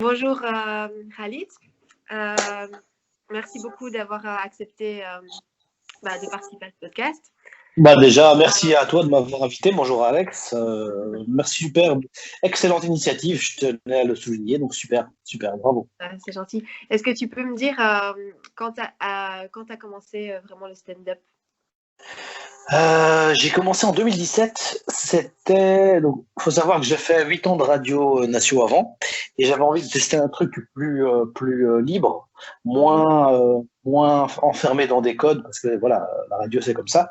Bonjour Khalid. Merci beaucoup d'avoir accepté de participer à ce podcast. Déjà, merci à toi de m'avoir invité. Bonjour Alex. Merci, super. Excellente initiative, je tenais à le souligner. Donc super, bravo. C'est gentil. Est-ce que tu peux me dire quand tu as commencé vraiment le stand-up? J'ai commencé en 2017. Donc, faut savoir que j'ai fait 8 ans de radio nationaux avant, et j'avais envie de tester un truc plus libre, moins enfermé dans des codes, parce que voilà, la radio c'est comme ça.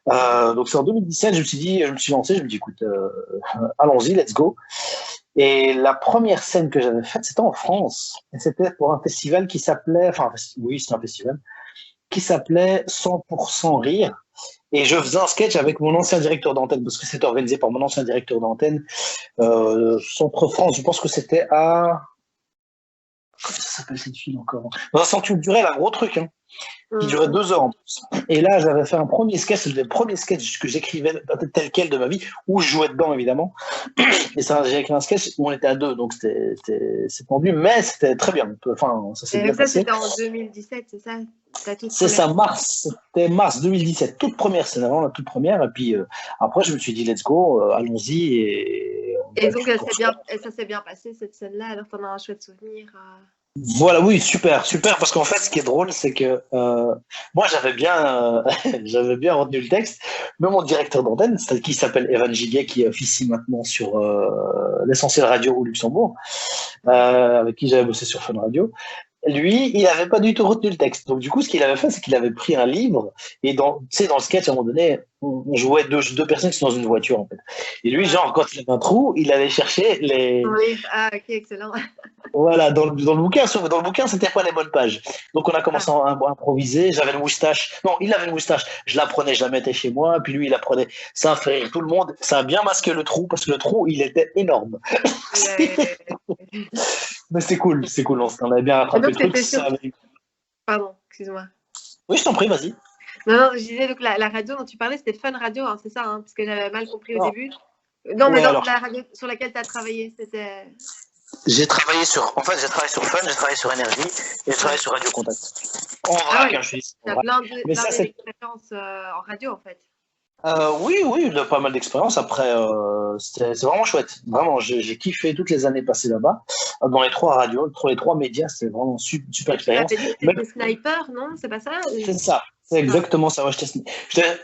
Donc c'est en 2017, je me suis lancé, je me dis écoute, allons-y, let's go. Et la première scène que j'avais faite, c'était en France, et c'était pour un festival qui s'appelait, oui, c'est un festival qui s'appelait 100% Rire. Et je faisais un sketch avec mon ancien directeur d'antenne, parce que c'était organisé par mon ancien directeur d'antenne, Centre France, je pense que c'était à... Comment ça s'appelle cette ville encore? Dans un centre culturel, un gros truc, hein, qui durait 2 heures en plus. Et là, j'avais fait un premier sketch, c'était le premier sketch que j'écrivais tel quel de ma vie, où je jouais dedans, évidemment. Et ça, j'ai écrit un sketch où on était à 2, donc c'est tendu, mais c'était très bien. Enfin, ça s'est bien passé. C'était en 2017, c'est ça? C'est ça, c'était mars 2017, toute première, c'est vraiment la toute première. Et puis après, je me suis dit, let's go, allons-y. Et donc, ça s'est bien passé, cette scène-là, alors t'en as un chouette souvenir? Voilà, oui, super, parce qu'en fait, ce qui est drôle, c'est que moi, j'avais bien retenu le texte, mais mon directeur d'antenne, qui s'appelle Evan Giguet, qui officie maintenant sur l'Essentiel Radio au Luxembourg, avec qui j'avais bossé sur Fun Radio, lui, il n'avait pas du tout retenu le texte. Donc, du coup, ce qu'il avait fait, c'est qu'il avait pris un livre, et dans le sketch, à un moment donné, on jouait deux personnes qui sont dans une voiture, en fait. Et lui, genre, quand il avait un trou, il allait chercher les... Oui, ok, excellent. Voilà, dans le bouquin, sauf que dans le bouquin, c'était pas les bonnes pages. Donc, on a commencé à improviser. J'avais une moustache. Non, il avait une moustache. Je la prenais, je la mettais chez moi. Puis lui, il la prenait. Ça a fait rire tout le monde. Ça a bien masqué le trou, parce que le trou, il était énorme. Mais c'est cool. On avait bien rattrapé le truc. Pardon, excuse-moi. Oui, je t'en prie, vas-y. Non, je disais, donc la radio dont tu parlais, c'était Fun Radio, hein, c'est ça, hein, parce que j'avais mal compris au début. Non, mais la radio sur laquelle tu as travaillé, c'était... J'ai travaillé sur Fun, j'ai travaillé sur Énergie, et j'ai travaillé sur Radio Contact. En vrac, je suis ici. Tu as plein d'expériences en radio, en fait. Oui, pas mal d'expérience. Après, c'est vraiment chouette. Vraiment, j'ai kiffé toutes les années passées là-bas, dans les 3 radios, les 3 médias. C'était vraiment super expérience. C'était Sniper, non? C'est pas ça? C'est ça. C'est exactement ça. Ouais,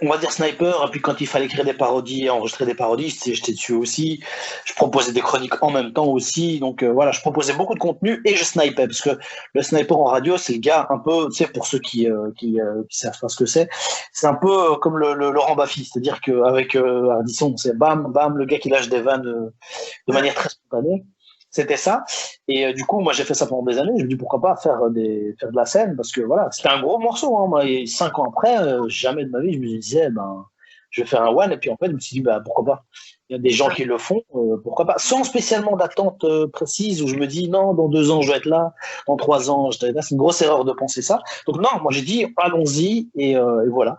on va dire sniper. Et puis quand il fallait écrire des parodies, enregistrer des parodies, j'étais dessus aussi. Je proposais des chroniques en même temps aussi. Donc voilà, je proposais beaucoup de contenu et je snipais, parce que le sniper en radio, c'est le gars un peu, tu sais, pour ceux qui savent pas ce que c'est un peu comme le Laurent Baffy, c'est-à-dire qu'avec Ardisson, c'est bam bam, le gars qui lâche des vannes de manière très spontanée. C'était ça. Et du coup, moi, j'ai fait ça pendant des années. Je me dis, pourquoi pas faire de la scène, parce que voilà, c'était un gros morceau. Hein. Moi, et 5 ans après, jamais de ma vie, je me disais, je vais faire un one. Et puis en fait, je me suis dit, pourquoi pas. Il y a des gens qui le font, pourquoi pas. Sans spécialement d'attente précise, où je me dis, non, dans 2 ans, je vais être là. Dans 3 ans, je vais être là. C'est une grosse erreur de penser ça. Donc non, moi, j'ai dit, allons-y. Et voilà.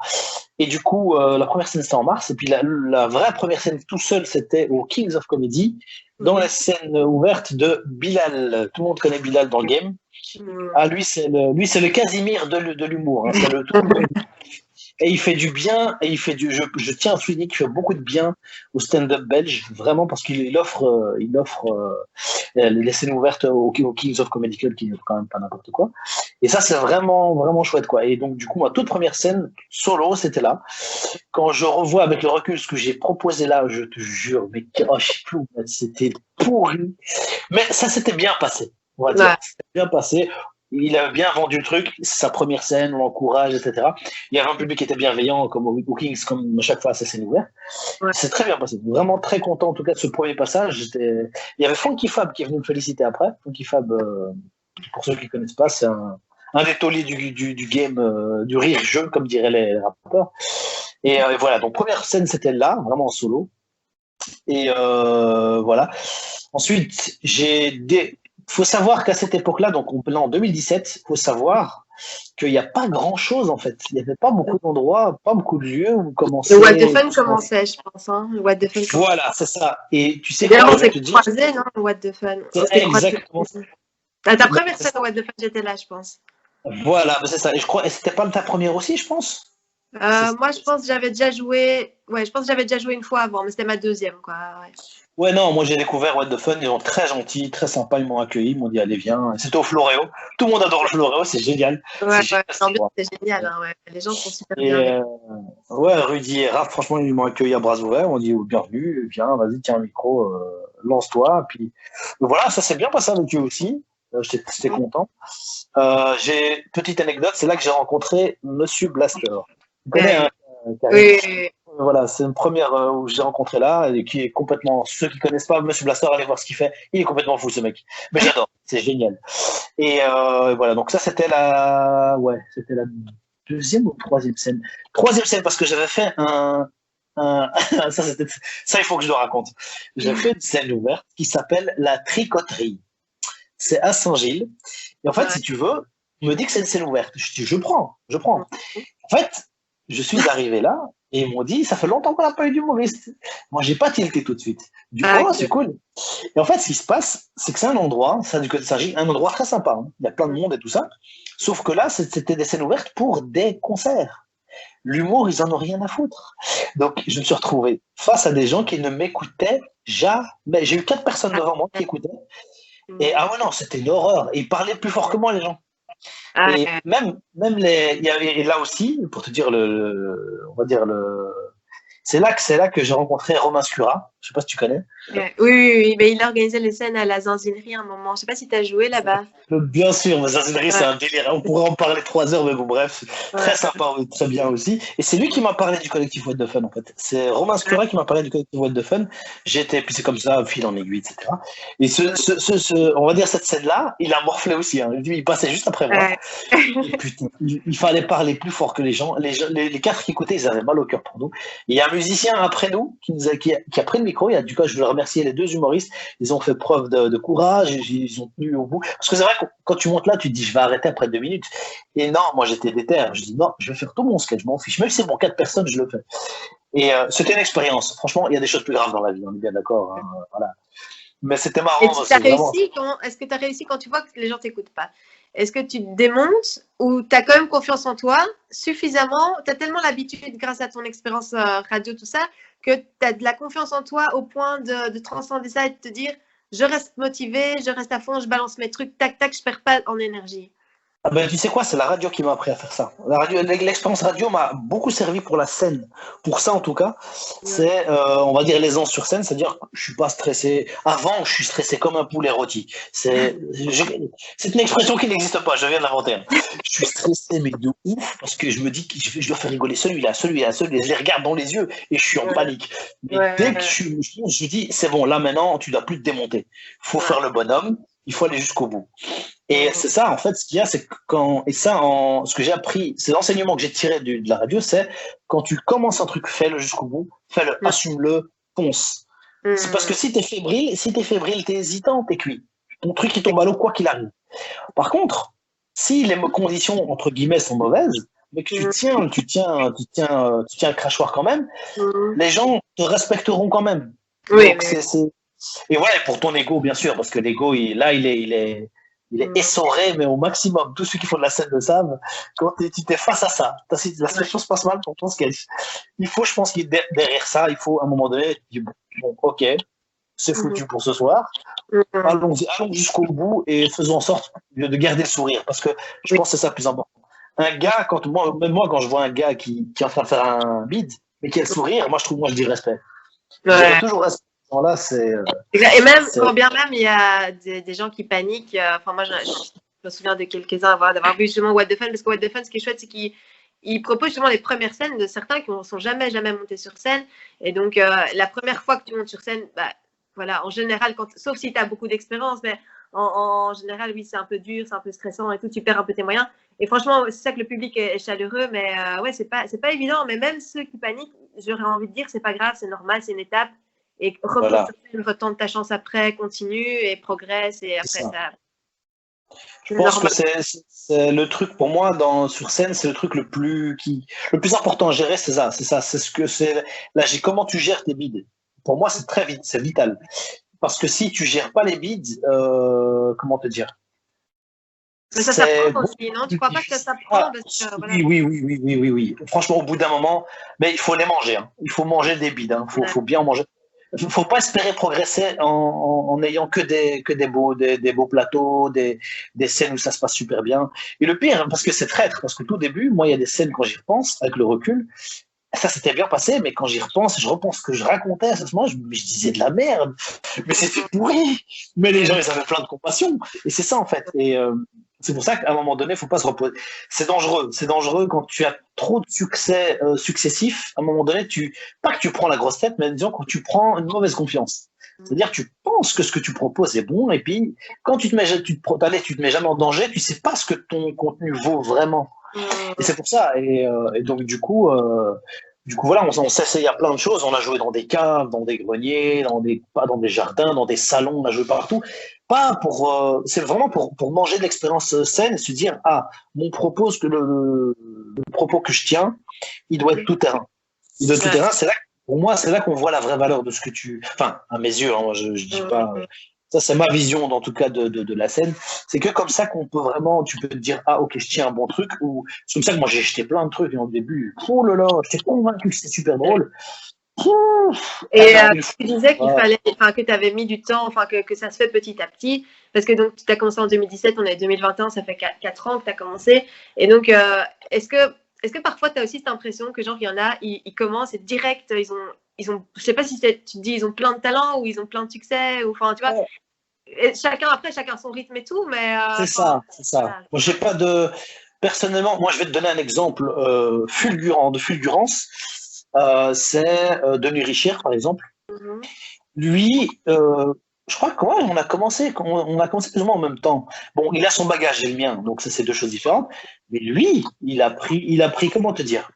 Et du coup, la première scène, c'était en mars. Et puis la vraie première scène tout seul, c'était au Kings of Comedy, dans la scène ouverte de Bilal. Tout le monde connaît Bilal dans le game. Ah, lui, c'est le Casimir de l'humour. Hein. C'est le tout. Et il fait du bien, et je tiens à souligner qu'il fait beaucoup de bien au stand-up belge, vraiment, parce qu'il offre les scènes ouvertes au Kings of Comedy Club, qui n'est quand même pas n'importe quoi. Et ça, c'est vraiment, vraiment chouette, quoi. Et donc, du coup, ma toute première scène solo, c'était là. Quand je revois avec le recul ce que j'ai proposé là, je te jure, mais je sais plus, c'était pourri. Mais ça s'était bien passé. On va dire, c'était bien passé. Il a bien vendu le truc, sa première scène, on l'encourage, etc. Il y avait un public qui était bienveillant, comme au Kings, comme à chaque fois à sa scène ouverte. C'est très bien passé. Vraiment très content, en tout cas, de ce premier passage. Il y avait Funky Fab qui est venu me féliciter après. Funky Fab, pour ceux qui ne connaissent pas, c'est un des tauliers du game, du rire-jeu, comme diraient les rappeurs. Et voilà, donc première scène, c'était là, vraiment en solo. Et voilà. Ensuite, faut savoir qu'à cette époque-là, donc on est en 2017, faut savoir qu'il n'y a pas grand-chose, en fait. Il n'y avait pas beaucoup d'endroits, pas beaucoup de lieux où commencer. Le What the Fun commençait, je pense. Hein. Le What the Fun voilà, c'est ça. Et tu sais quoi, je on vais s'est te dire. croisés, non, What the Fun. C'est exactement ça. À ta première scène What the Fun, j'étais là, je pense. Voilà, c'est ça. Et je crois, et c'était pas ta première aussi, je pense. Moi, je pense que j'avais déjà joué. Ouais, je pense que j'avais déjà joué une fois avant, mais c'était ma deuxième, quoi. Ouais, non, moi j'ai découvert What the Fun, ils sont très gentils, très sympas, ils m'ont accueilli, ils m'ont dit allez viens. C'était au Floréo. Tout le monde adore le Floréo, c'est génial. Ouais, l'ambiance c'est génial, hein, ouais. Les gens sont super bien. Ouais, Rudy et Raph, franchement, ils m'ont accueilli à bras ouverts, ils m'ont dit bienvenue, viens, vas-y, tiens un micro, lance-toi. Puis voilà, ça s'est bien passé avec eux aussi. J'étais content. J'ai petite anecdote, c'est là que j'ai rencontré Monsieur Blaster. Tu connais, hein, oui. Voilà, c'est une première où j'ai rencontré là, et qui est complètement. Ceux qui connaissent pas Monsieur Blaster, allez voir ce qu'il fait. Il est complètement fou ce mec. Mais j'adore, c'est génial. Et voilà, donc ça c'était c'était la deuxième ou troisième scène. Troisième scène parce que j'avais fait ça il faut que je le raconte. J'ai fait une scène ouverte qui s'appelle la tricoterie. C'est à Saint-Gilles. Et en fait, si tu veux, il me dit que c'est une scène ouverte. Je dis, je prends. En fait, je suis arrivé là et ils m'ont dit, ça fait longtemps qu'on n'a pas eu d'humoriste. Moi, j'ai pas tilté tout de suite. Du coup, c'est cool. Et en fait, ce qui se passe, c'est que c'est un endroit, ça du côté de Saint-Gilles, un endroit très sympa. Hein. Il y a plein de monde et tout ça. Sauf que là, c'était des scènes ouvertes pour des concerts. L'humour, ils en ont rien à foutre. Donc, je me suis retrouvé face à des gens qui ne m'écoutaient jamais. J'ai eu 4 personnes devant moi qui écoutaient. Et ah ouais, non, c'était une horreur. Et ils parlaient plus fort que moi, les gens. Et même il y avait là aussi, pour te dire on va dire c'est là que j'ai rencontré Romain Scura. Je sais pas si tu connais. Oui, mais il a organisé les scènes à la Zanzinerie un moment. Je sais pas si tu as joué là-bas. Bien sûr, la Zanzinerie, c'est un délire. On pourrait en parler 3 heures, mais bon, bref. Très sympa, très bien aussi. Et c'est lui qui m'a parlé du collectif What the Fun, en fait. C'est Romain Scura qui m'a parlé du collectif What the Fun. Puis c'est comme ça, fil en aiguille, etc. Et on va dire cette scène-là, il a morflé aussi. Hein. Il passait juste après moi. Et putain, il fallait parler plus fort que les gens. Les 4 qui écoutaient, ils avaient mal au cœur pour nous. Et il y a un musicien après nous qui a pris le micro. Et du coup, je veux remercier les 2 humoristes. Ils ont fait preuve de courage. Ils ont tenu au bout. Parce que c'est vrai que quand tu montes là, tu te dis, je vais arrêter après 2 minutes. Et non, moi, j'étais déter. Je dis, non, je vais faire tout mon sketch. Je m'en fiche. Même si c'est pour 4 personnes, je le fais. Et c'était une expérience. Franchement, il y a des choses plus graves dans la vie. On est bien d'accord. Hein, voilà. Mais c'était marrant. Est-ce que tu as réussi quand tu vois que les gens t'écoutent pas? Est-ce que tu te démontes ou tu as quand même confiance en toi suffisamment? Tu as tellement l'habitude, grâce à ton expérience radio, tout ça, que tu as de la confiance en toi au point de transcender ça et de te dire, je reste motivée, je reste à fond, je balance mes trucs, tac, tac, je perds pas en énergie. Ah ben, tu sais quoi, c'est la radio qui m'a appris à faire ça. L'expérience radio m'a beaucoup servi pour la scène. Pour ça, en tout cas, c'est, on va dire, l'aisance sur scène, c'est-à-dire que je suis pas stressé. Avant, je suis stressé comme un poulet rôti. C'est une expression qui n'existe pas, je viens de l'inventer. Je suis stressé, mais de ouf, parce que je me dis que je dois faire rigoler celui-là. Je les regarde dans les yeux et je suis en panique. Mais dès que je dis, c'est bon, là maintenant, tu dois plus te démonter. Faut faire le bonhomme, il faut aller jusqu'au bout. Et c'est ça, en fait, ce qu'il y a, c'est que ce que j'ai appris, c'est l'enseignement que j'ai tiré de la radio, c'est quand tu commences un truc, fais-le jusqu'au bout, fais-le, assume-le, fonce. C'est parce que si t'es fébrile, t'es hésitant, t'es cuit. Ton truc, il tombe à l'eau, quoi qu'il arrive. Par contre, si les conditions, entre guillemets, sont mauvaises, mais que tu tiens un crachoir quand même, les gens te respecteront quand même. Oui, donc, Et ouais, pour ton ego, bien sûr, parce que l'ego, il est essoré, mais au maximum. Tous ceux qui font de la scène le savent. Quand tu t'es face à ça, la situation se passe mal pour ton sketch. Il faut, je pense, derrière ça, il faut, à un moment donné, tu dis, bon, ok, c'est foutu pour ce soir. Allons jusqu'au bout et faisons en sorte de garder le sourire, parce que je pense que c'est ça le plus important. Un gars, même moi, quand je vois un gars qui est en train de faire un bide, mais qui a le sourire, moi, je dis respect. J'ai toujours respect. Là, et même, quand bien même, il y a des gens qui paniquent. Enfin, moi, je me souviens de quelques-uns d'avoir vu justement What the Fun, parce que What the Fun, ce qui est chouette, c'est qu'il propose justement les premières scènes de certains qui ne sont jamais montés sur scène. Et donc, la première fois que tu montes sur scène, voilà, en général, sauf si tu as beaucoup d'expérience, mais en général, oui, c'est un peu dur, c'est un peu stressant et tout, tu perds un peu tes moyens. Et franchement, c'est ça que le public est chaleureux, mais ouais, c'est pas évident. Mais même ceux qui paniquent, j'aurais envie de dire, c'est pas grave, c'est normal, c'est une étape. Et retente ta chance après, continue et progresse et après ça. Je pense que c'est le truc pour moi sur scène, c'est le truc le plus important à gérer, c'est ça. C'est ce que c'est. Là, comment tu gères tes bids. Pour moi, c'est très vite, c'est vital. Parce que si tu gères pas les bids, comment te dire? Mais ça s'apprend aussi, non? Tu crois pas que ça s'apprend voilà. Oui. Franchement, au bout d'un moment, mais il faut les manger. Hein. Il faut manger des bids. Hein. Faut bien en manger. Il ne faut pas espérer progresser en n'ayant que des beaux plateaux, des scènes où ça se passe super bien. Et le pire, parce que c'est traître, parce que tout début, moi, il y a des scènes quand j'y repense, avec le recul, ça s'était bien passé, mais quand j'y repense, je repense ce que je racontais à ce moment, je disais de la merde, mais c'était pourri. Mais les gens, ils avaient plein de compassion. Et c'est ça, en fait. Et c'est pour ça qu'à un moment donné, il ne faut pas se reposer. C'est dangereux. C'est dangereux quand tu as trop de succès successifs. À un moment donné, pas que tu prends la grosse tête, mais disons quand tu prends une mauvaise confiance. C'est-à-dire que tu penses que ce que tu proposes est bon, et puis quand tu te mets jamais en danger, tu ne sais pas ce que ton contenu vaut vraiment. Et c'est pour ça. Et donc, du coup, voilà, on s'essaye à plein de choses. On a joué dans des caves, dans des greniers, pas dans des jardins, dans des salons, on a joué partout. Pas pour, c'est vraiment pour manger de l'expérience scène et se dire, mon propos, le propos que je tiens, il doit être tout terrain. Il doit être tout terrain. C'est là, pour moi, c'est là qu'on voit la vraie valeur de ce que enfin, à mes yeux, hein, je dis pas. Ça, c'est ma vision, en tout cas, de la scène. C'est que comme ça qu'on peut vraiment, tu peux te dire, ok, je tiens un bon truc, ou c'est comme ça que moi j'ai jeté plein de trucs, et au début, oh là là, j'étais convaincu que c'était super drôle. Et tu disais qu'il fallait, que tu avais mis du temps, que ça se fait petit à petit, parce que donc tu as commencé en 2017, on est 2021, ça fait 4 ans que tu as commencé. Et donc, est-ce que parfois tu as aussi cette impression que genre il y en a, ils commencent et direct, ils ont, je sais pas si tu te dis ils ont plein de talent ou ils ont plein de succès, ou enfin tu vois. Et chacun son rythme et tout, mais c'est ça. Moi, j'ai pas de. Personnellement, moi, je vais te donner un exemple fulgurant de fulgurance. C'est Denis Richard, par exemple. Lui, je crois qu'on a commencé plus ou moins en même temps. Bon, il a son bagage et le mien, donc ça, c'est deux choses différentes. Mais lui, il a pris, comment te dire?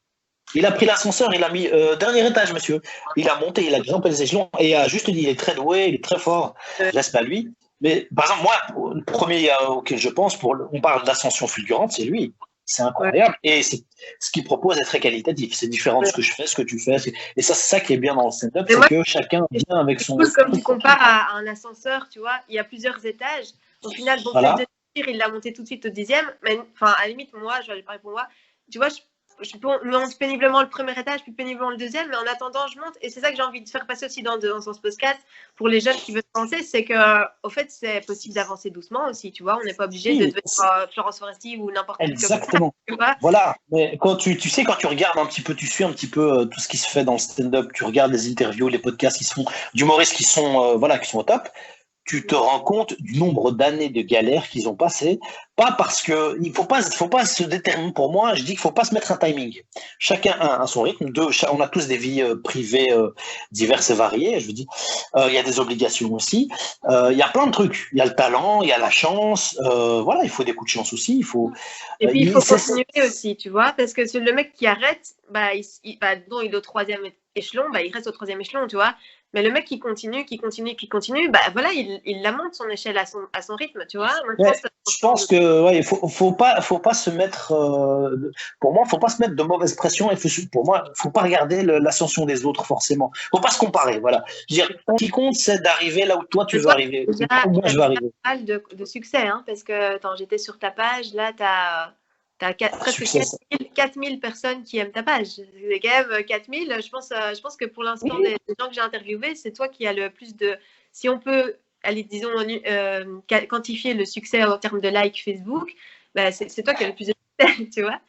Il a pris l'ascenseur, il a mis dernier étage, monsieur. Il a monté, il a grimpé les échelons et a juste dit, il est très doué, il est très fort. Laisse pas lui. Mais par exemple, moi, le premier auquel je pense, on parle d'ascension fulgurante, c'est lui. C'est incroyable. Et ce qu'il propose est très qualitatif. C'est différent de ce que je fais, ce que tu fais. Et ça, c'est ça qui est bien dans le stand-up, c'est que chacun vient avec son. Comme tu compares à un ascenseur, tu vois, il y a plusieurs étages. Au final, bon, voilà. Il l'a monté tout de suite au 10e. Mais enfin, à la limite, moi, je vais parler pour moi. Tu vois, je monte péniblement le premier étage, puis péniblement le deuxième, mais en attendant, je monte. Et c'est ça que j'ai envie de faire passer aussi dans ce podcast pour les jeunes qui veulent avancer, c'est qu'au fait, c'est possible d'avancer doucement aussi, tu vois. On n'est pas obligé de devenir Florence Foresti ou n'importe qui. Exactement. Voilà. Mais quand tu sais, quand tu regardes un petit peu, tu suis un petit peu tout ce qui se fait dans le stand-up, tu regardes les interviews, les podcasts qui se font, d'humoristes qui sont au top. Tu te rends compte du nombre d'années de galères qu'ils ont passé. Pas parce que il faut pas se déterminer. Pour moi, je dis qu'il faut pas se mettre un timing. Chacun a son rythme. On a tous des vies privées diverses et variées. Je veux dire, il y a des obligations aussi. Il y a plein de trucs. Il y a le talent, il y a la chance. Voilà, il faut des coups de chance aussi. Et puis il faut continuer aussi, tu vois, parce que le mec qui arrête, il est au 3e échelon, il reste au 3e échelon, tu vois. Mais le mec qui continue, voilà, il la monte son échelle à son rythme, tu vois. Moi, je pense que il faut pas se mettre. Pour moi, faut pas se mettre de mauvaise pression. Pour moi, faut pas regarder l'ascension des autres forcément. Faut pas se comparer. Voilà. Je veux dire, ce qui compte, c'est d'arriver là où toi tu veux arriver. Moi, je veux arriver. Pas mal de succès, hein, parce que j'étais sur ta page, là, t'as presque 4000 personnes qui aiment ta page. C'est quand même 4000. Je pense que pour l'instant, des gens que j'ai interviewés, c'est toi qui as le plus de. Si on peut aller, disons, quantifier le succès en termes de likes Facebook, c'est toi qui as le plus de succès, tu vois.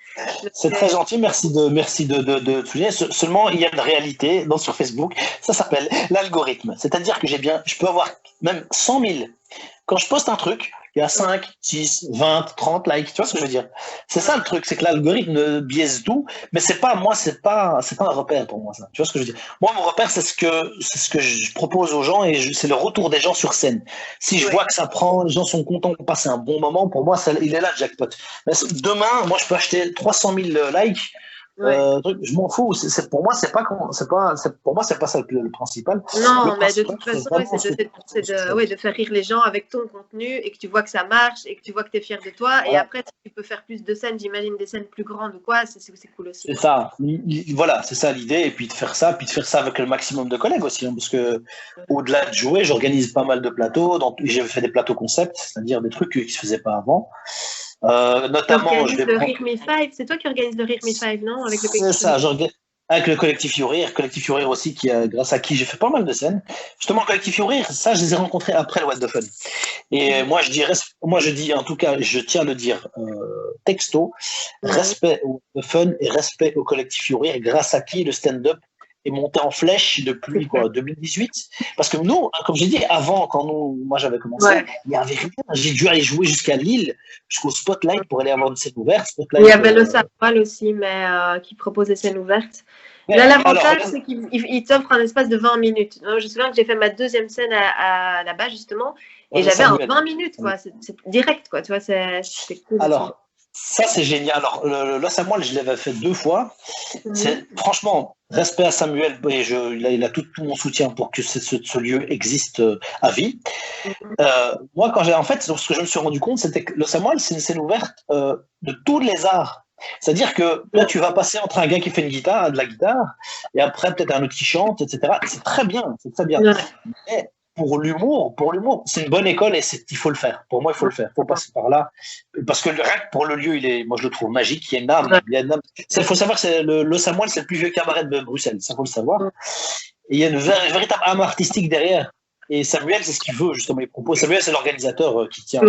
C'est très gentil, merci de souligner. Seulement, il y a une réalité sur Facebook, ça s'appelle l'algorithme. C'est-à-dire que je peux avoir même 100 000. Quand je poste un truc, il y a 5, 6, 20, 30 likes. Tu vois ce que je veux dire? C'est ça le truc, c'est que l'algorithme biaise tout, mais c'est pas un repère pour moi, ça. Tu vois ce que je veux dire? Moi, mon repère, c'est ce que je propose aux gens et c'est le retour des gens sur scène. Si je vois que ça prend, les gens sont contents de passer un bon moment, pour moi, il est là le jackpot. Mais demain, moi, je peux acheter 300 000 likes. Ouais. Je m'en fous. Pour moi, pour moi, c'est pas ça le principal. Non, Le mais de principal, toute c'est façon, ouais, vraiment ouais, de faire rire les gens avec ton contenu et que tu vois que ça marche et que tu vois que tu es fier de toi. Et voilà, après, tu peux faire plus de scènes, j'imagine des scènes plus grandes ou quoi, c'est cool aussi, c'est quoi. ça. Voilà, c'est ça l'idée. Et puis de faire ça, avec le maximum de collègues aussi, hein, parce que au-delà de jouer, j'organise pas mal de plateaux. J'ai fait des plateaux concept, c'est-à-dire des trucs qui se faisaient pas avant. Tu Notamment, je organises vais le prendre. Rire Me Five, c'est toi qui organises le Rire Me Five, non? Avec le C'est collectif ça, Rire. avec le collectif Yourir aussi, grâce à qui j'ai fait pas mal de scènes. Justement, le collectif Yourir, ça, je les ai rencontrés après le What the Fun. Et moi, je dis, en tout cas, je tiens à le dire texto, respect au What the Fun et respect au collectif Yourir, grâce à qui le stand-up est monté en flèche depuis quoi, 2018. Parce que nous, comme j'ai dit, avant, moi j'avais commencé, Ouais. il y avait rien. J'ai dû aller jouer jusqu'à Lille, jusqu'au Spotlight pour aller avoir une scène ouverte. Il Spotlight, y avait le Samuel aussi, mais qui propose des scènes ouvertes. Là, alors, l'avantage, c'est qu'il t'offre un espace de 20 minutes. Je me souviens que j'ai fait ma deuxième scène là-bas, justement, et j'avais un 20 minutes, quoi. C'est direct, quoi. Tu vois, c'est cool. Alors, ça, c'est génial. Alors, là, Samuel, je l'avais fait 2 fois. Franchement, respect à Samuel, et il a tout mon soutien pour que ce lieu existe à vie. Moi, en fait, ce que je me suis rendu compte, c'était que le Samuel, c'est une scène ouverte de tous les arts. C'est-à-dire que là, tu vas passer entre un gars qui fait de la guitare, et après peut-être un autre qui chante, etc. C'est très bien, c'est très bien. Mais pour l'humour, c'est une bonne école et il faut le faire. Pour moi, il faut le faire. Il faut passer par là. Parce que rien que pour le lieu, moi, je le trouve magique. Il y a une âme. Il faut savoir que le Samuel, c'est le plus vieux cabaret de Bruxelles. Ça, faut le savoir. Et il y a une véritable âme artistique derrière. Et Samuel, c'est ce qu'il veut, justement. Il propose. Samuel, c'est l'organisateur qui tient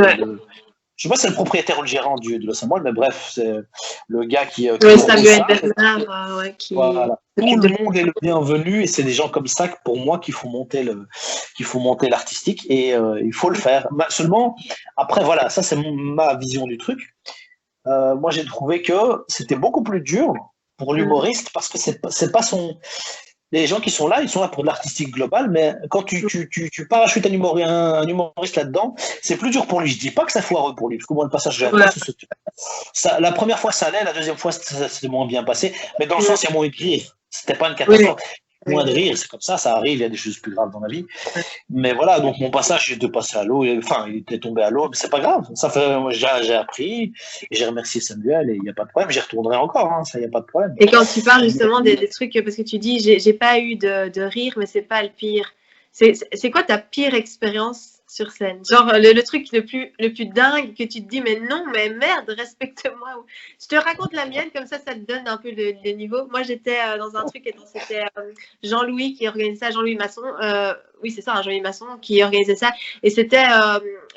je sais pas si c'est le propriétaire ou le gérant de Le Samuel, mais bref, c'est le gars qui. Oui, Samuel Bernard, qui. Voilà. Tout le monde est le bienvenu et c'est des gens comme ça, pour moi, qui font monter l'artistique et il faut le faire. Seulement, après, voilà, ça c'est ma vision du truc. Moi, j'ai trouvé que c'était beaucoup plus dur pour l'humoriste parce que c'est pas son. Les gens qui sont là, ils sont là pour de l'artistique global, mais quand tu parachutes un humoriste là-dedans, c'est plus dur pour lui. Je dis pas que ça foireux pour lui, parce que moi, le passage, la première fois, ça allait, la deuxième fois, c'était moins bien passé, mais dans le sens, il y a moins de rire. C'était pas une catastrophe. Moins de rire, c'est comme ça arrive, il y a des choses plus graves dans la vie. Mais voilà, donc mon passage, il était passé à l'eau, il était tombé à l'eau, mais c'est pas grave. Moi, j'ai appris, et j'ai remercié Samuel, et il n'y a pas de problème, j'y retournerai encore, ça, il n'y a pas de problème. Et quand tu parles justement des trucs, parce que tu dis, j'ai pas eu de rire, mais c'est pas le pire. C'est quoi ta pire expérience sur scène? Genre le truc le plus dingue que tu te dis, mais non, mais merde, respecte-moi. Je te raconte la mienne, comme ça te donne un peu le niveau. Moi, j'étais dans un truc, et c'était Jean-Louis qui organisait ça, Jean-Louis Masson. Oui, c'est ça, Jean-Louis Masson qui organisait ça. Et c'était,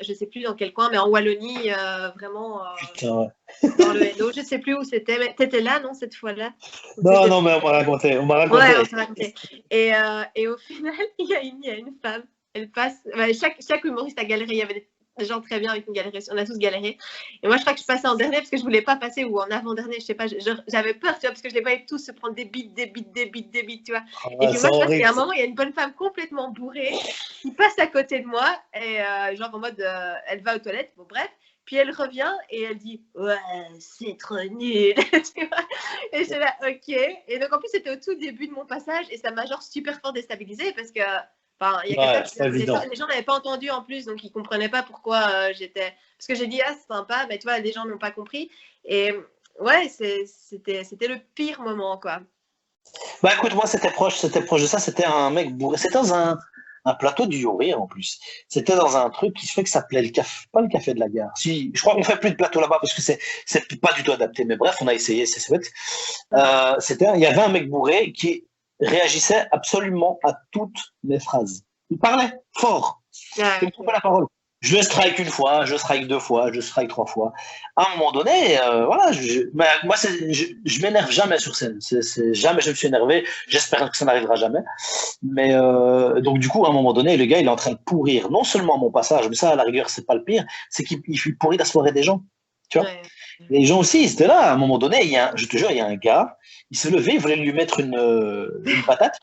je sais plus dans quel coin, mais en Wallonie, vraiment. Putain. Dans le Hello, je sais plus où c'était, mais t'étais là, non, cette fois-là? Non, mais on m'a raconté. Ouais, on m'a raconté. Et au final, il y a une femme, elle passe, chaque humoriste a galéré, il y avait des gens très bien avec une galerie, on a tous galéré. Et moi, je crois que je passais en dernier parce que je voulais pas passer, ou en avant-dernier, je sais pas, j'avais peur, tu vois, parce que je les voyais tous se prendre des bites, tu vois. Et puis moi, je pense qu'à un moment, il y a une bonne femme complètement bourrée qui passe à côté de moi, et genre en mode, elle va aux toilettes, bon bref. Puis elle revient et elle dit « Ouais, c'est trop nul !» tu vois. Et j'étais là « Ok !» Et donc en plus, c'était au tout début de mon passage et ça m'a genre super fort déstabilisée parce que il y a les gens n'avaient pas entendu en plus, donc ils ne comprenaient pas pourquoi j'étais... Parce que j'ai dit « Ah, c'est sympa !» Mais tu vois, les gens n'ont pas compris. Et ouais, c'était le pire moment, quoi. Bah écoute, moi, c'était proche de ça. C'était un mec bourré. C'était dans un plateau du Yorir en plus. C'était dans un truc qui se fait que ça s'appelait pas le café de la gare. Si, je crois qu'on fait plus de plateau là-bas parce que c'est pas du tout adapté. Mais bref, on a essayé, c'est chouette. Il y avait un mec bourré qui réagissait absolument à toutes mes phrases. Il parlait fort. Il me coupait la parole. Je strike une fois, je strike 2 fois, je strike 3 fois. À un moment donné, voilà, moi, je m'énerve jamais sur scène. Jamais je me suis énervé. J'espère que ça n'arrivera jamais. Mais donc du coup, à un moment donné, le gars, il est en train de pourrir non seulement mon passage, mais ça, à la rigueur, c'est pas le pire, c'est qu'il pourrit la soirée des gens. Tu vois. Les gens aussi, ils étaient là. À un moment donné, je te jure, il y a un gars, il s'est levé, il voulait lui mettre une patate.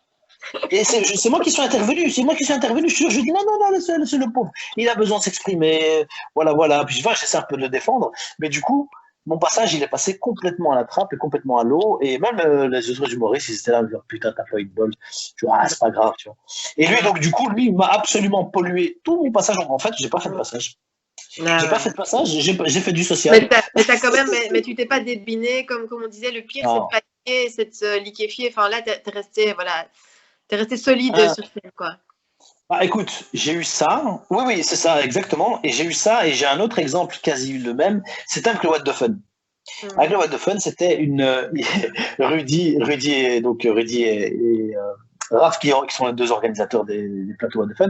Et c'est moi qui suis intervenu, je dis non, laissez le pauvre, il a besoin de s'exprimer, voilà, puis j'essaie un peu de le défendre, mais du coup, mon passage, il est passé complètement à la trappe et complètement à l'eau. Et même les autres humoristes, ils étaient là, genre, putain, t'as pas eu de bol. Tu vois, c'est pas grave, tu vois. Et lui, donc, du coup, lui, il m'a absolument pollué tout mon passage. En fait, j'ai pas fait de passage. J'ai pas fait de passage, j'ai fait du social. Mais t'as quand même, mais tu t'es pas débiné, comme on disait, le pire, c'est de paniquer, c'est de se liquéfier. Enfin, là, t'es resté solide sur scène, quoi. Bah, écoute, j'ai eu ça. Oui, c'est ça, exactement. Et j'ai eu ça, et j'ai un autre exemple quasi le même. C'était avec le What the Fun. Avec le What the Fun, c'était une Rudy et Raph qui sont les deux organisateurs des plateaux What the Fun.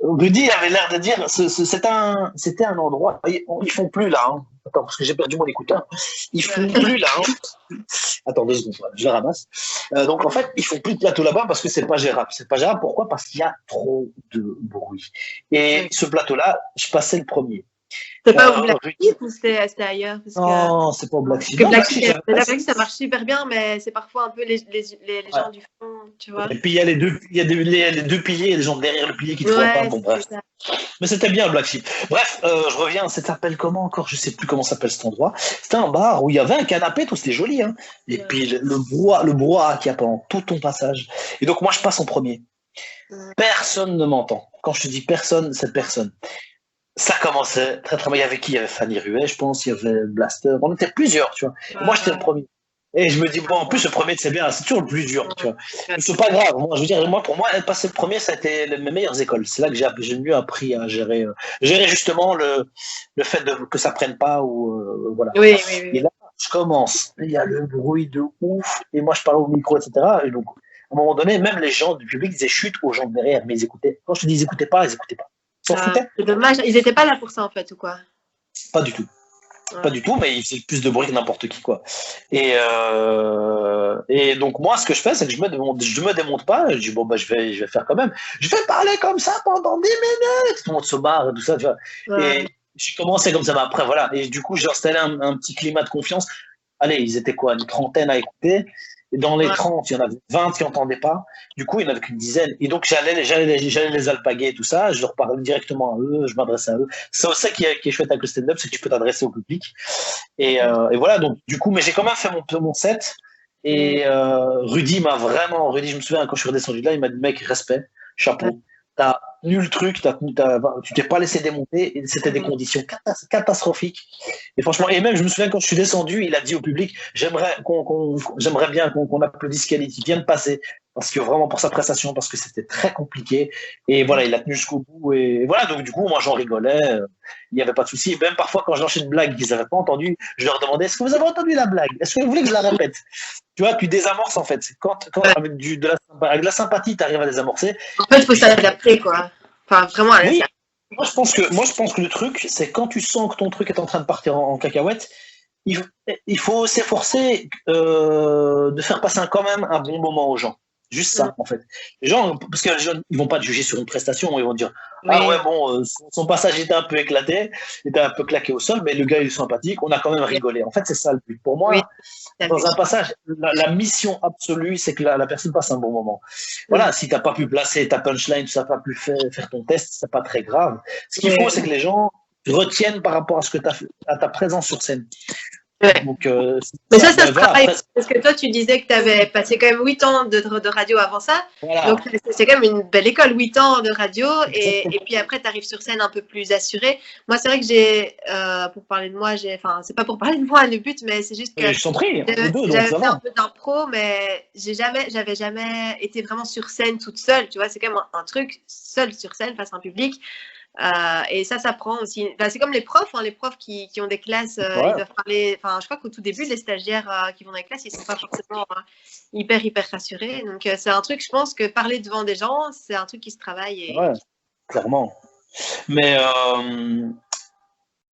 Rudy avait l'air de dire, c'était un endroit, ils font plus là, hein. Attends, parce que j'ai perdu mon écouteur. Ils font plus là, hein. Attends 2 secondes, je le ramasse. Donc en fait, ils font plus de plateau là-bas parce que c'est pas gérable. C'est pas gérable, pourquoi? Parce qu'il y a trop de bruit. Et ce plateau-là, je passais le premier. C'était pas au Black Sheep ou c'était ailleurs? Non, c'est pas au Black Sheep. Black Sheep, ça marche super bien, mais c'est parfois un peu les gens du fond, tu vois. Et puis il y a les deux piliers, les gens derrière le pilier qui ne voient pas. Bon, bref. Mais c'était bien Black Sheep. Bref, je reviens, ça s'appelle comment encore? Je sais plus comment s'appelle cet endroit. C'était un bar où il y avait un canapé, tout c'était joli, hein. Et puis le brouhaha qu'il y a pendant tout ton passage. Et donc moi je passe en premier. Personne ne m'entend. Quand je te dis personne, c'est personne. Ça commençait très très mal. Il y avait qui? Il y avait Fanny Ruet, je pense, il y avait Blaster. On était plusieurs, tu vois. Moi j'étais le premier. Et je me dis, bon, en plus, le premier, c'est bien, c'est toujours le plus dur, tu vois. Mais c'est pas grave. Moi, je veux dire, pour moi, passer le premier, ça a été mes meilleures écoles. C'est là que j'ai le mieux appris à gérer justement le fait que ça prenne pas ou, voilà. Oui. Et là, je commence. Il y a le bruit de ouf. Et moi, je parle au micro, etc. Et donc, à un moment donné, même les gens du public disaient chut aux gens de derrière, mais ils écoutaient. Quand je te dis ils écoutaient pas, ils écoutaient pas. Ils s'en foutaient. C'est dommage. Ils étaient pas là pour ça, en fait, ou quoi? Pas du tout. Pas du tout, mais il fait plus de bruit que n'importe qui, quoi. Et donc, moi, ce que je fais, c'est que je me démonte pas. Je dis, bon, bah, je vais faire quand même. Je vais parler comme ça pendant 10 minutes. Tout le monde se barre et tout ça, tu vois. Et j'ai commencé comme ça, mais après, voilà. Et du coup, j'ai installé un petit climat de confiance. Allez, ils étaient quoi, une trentaine à écouter. Et dans les 30, il y en avait 20 qui n'entendaient pas. Du coup, il n'y en avait qu'une dizaine. Et donc, j'allais les alpaguer et tout ça. Je leur parlais directement à eux. Je m'adressais à eux. C'est ça qui est chouette avec le stand-up, c'est que tu peux t'adresser au public. Et voilà, donc, du coup, mais j'ai quand même fait mon set. Et Rudy, je me souviens, quand je suis redescendu de là, il m'a dit, mec, respect, chapeau. T'as tenu le truc, tu t'es pas laissé démonter, et c'était des conditions catastrophiques. Et franchement, et même, je me souviens quand je suis descendu, il a dit au public, j'aimerais bien qu'on applaudisse Kelly, qui vient de passer, parce que vraiment pour sa prestation, parce que c'était très compliqué. Et voilà, il a tenu jusqu'au bout. Et voilà, donc du coup, moi, j'en rigolais. Il n'y avait pas de souci. Et même parfois, quand j'enchaîne une blague qu'ils n'avaient pas entendue, je leur demandais, est-ce que vous avez entendu la blague? Est-ce que vous voulez que je la répète? Tu vois, tu désamorces en fait. Quand avec de la sympathie, tu arrives à désamorcer. En fait, il faut s'adapter, quoi. Enfin, vraiment. Oui. Moi, je pense que le truc, c'est quand tu sens que ton truc est en train de partir en cacahuète, il faut s'efforcer de faire passer quand même un bon moment aux gens. Juste ça, en fait. Les gens, parce que les gens, ils vont pas te juger sur une prestation, ils vont dire, ah ouais, bon, son passage était un peu éclaté, était un peu claqué au sol, mais le gars il est sympathique, on a quand même rigolé. En fait, c'est ça le but. Pour moi, dans un passage, la mission absolue, c'est que la personne passe un bon moment. Voilà, si t'as pas pu placer ta punchline, tu n'as pas pu faire ton test, c'est pas très grave. Ce qu'il faut, c'est que les gens retiennent par rapport à ce que à ta présence sur scène. Ouais. Donc, mais ça se travaille, parce que toi, tu disais que tu avais passé quand même 8 ans de radio avant ça. Voilà. Donc, c'est quand même une belle école, 8 ans de radio. Et puis après, tu arrives sur scène un peu plus assuré. Moi, c'est vrai que j'ai, pour parler de moi, c'est pas pour parler de moi le but, mais c'est juste que je t'en prie, j'avais fait un peu d'impro, mais j'avais jamais été vraiment sur scène toute seule. Tu vois, c'est quand même un truc, seul sur scène face à un public. Et ça prend aussi. C'est comme les profs qui ont des classes, ils doivent parler. Enfin, je crois qu'au tout début, les stagiaires qui vont dans les classes, ils sont pas forcément hyper rassurés. Donc, c'est un truc, je pense que parler devant des gens, c'est un truc qui se travaille. Ouais, clairement. Mais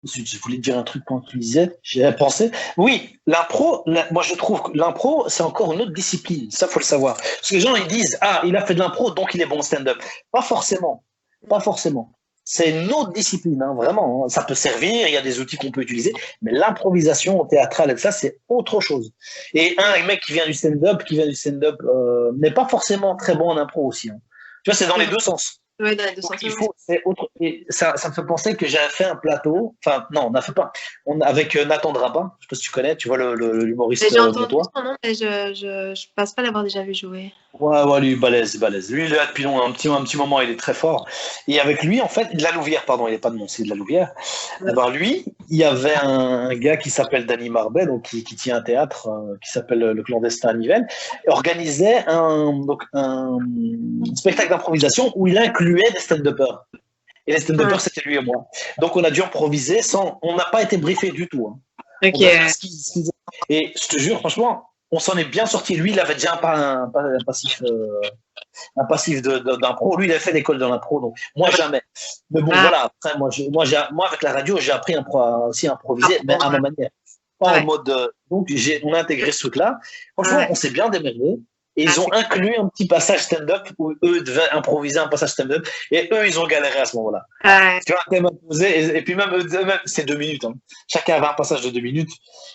je voulais te dire un truc quand tu disais, j'ai pensé. Oui, l'impro, moi je trouve que l'impro, c'est encore une autre discipline. Ça, faut le savoir. Parce que les gens, ils disent, ah, il a fait de l'impro, donc il est bon stand-up. Pas forcément. Pas forcément. C'est une autre discipline, hein, vraiment. Ça peut servir, il y a des outils qu'on peut utiliser, mais l'improvisation théâtrale et ça, c'est autre chose. Et un mec qui vient du stand-up, n'est pas forcément très bon en impro aussi. Hein. Tu vois, c'est dans les deux sens. Ouais, dans les deux Donc, sens. il faut, c'est autre, et ça me fait penser que j'avais fait un plateau, enfin, non, on n'a fait pas, avec Nathan Drapa, je sais pas si tu connais, tu vois l'humoriste J'ai entendu breton. son nom, mais je pense pas l'avoir déjà vu jouer. Ouais, lui, balèze, balèze. Lui, il est là depuis un petit moment, il est très fort. Et avec lui, en fait, de la Louvière, pardon, il n'est pas de Mons, c'est de la Louvière. Ouais. Alors lui, il y avait un gars qui s'appelle Danny Marbet, donc qui tient un théâtre qui s'appelle Le Clandestin à Nivelles, et organisait un spectacle d'improvisation où il incluait des stand-uppers. Et les stand-uppers, c'était lui et moi. Donc on a dû improviser sans, on n'a pas été briefé du tout. Hein. Ok. On a fait ce qu'il et je te jure, franchement, on s'en est bien sorti. Lui, il avait déjà un passif d'impro. Lui, il a fait l'école de l'impro, donc moi jamais. Mais bon, voilà. Après, moi, avec la radio, j'ai appris aussi à improviser, mais à ma manière. Pas en mode. Donc, on a intégré ce truc-là. Franchement, on s'est bien démerdé. Et ils ont inclus un petit passage stand-up où eux devaient improviser un passage stand-up. Et eux, ils ont galéré à ce moment-là. Tu vois, un thème imposé. Et puis même c'est 2 minutes. Hein. Chacun avait un passage de 2 minutes.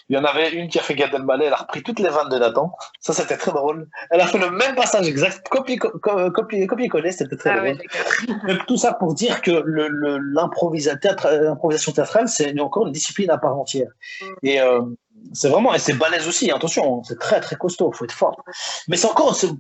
Il y en avait une qui a fait Gad Elmaleh. Elle a repris toutes les vannes de Nathan. Ça, c'était très drôle. Elle a fait le même passage exact, copier-coller. C'était très drôle. Ouais, tout ça pour dire que l'improvisation théâtrale, c'est encore une discipline à part entière. Et c'est vraiment, et c'est balèze aussi, attention, c'est très très costaud, il faut être fort. Mais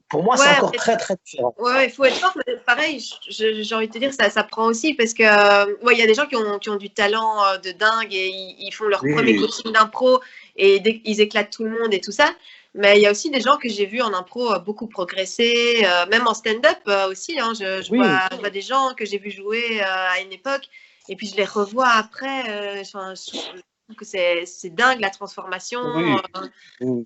pour moi, c'est encore très très différent. Ouais, il faut être fort, mais pareil, j'ai envie de te dire, ça prend aussi, parce que il y a des gens qui ont du talent de dingue et ils font leur premier coaching d'impro et ils éclatent tout le monde et tout ça. Mais il y a aussi des gens que j'ai vus en impro beaucoup progresser, même en stand-up aussi. Hein, je vois des gens que j'ai vus jouer à une époque et puis je les revois après. Que c'est dingue la transformation. Donc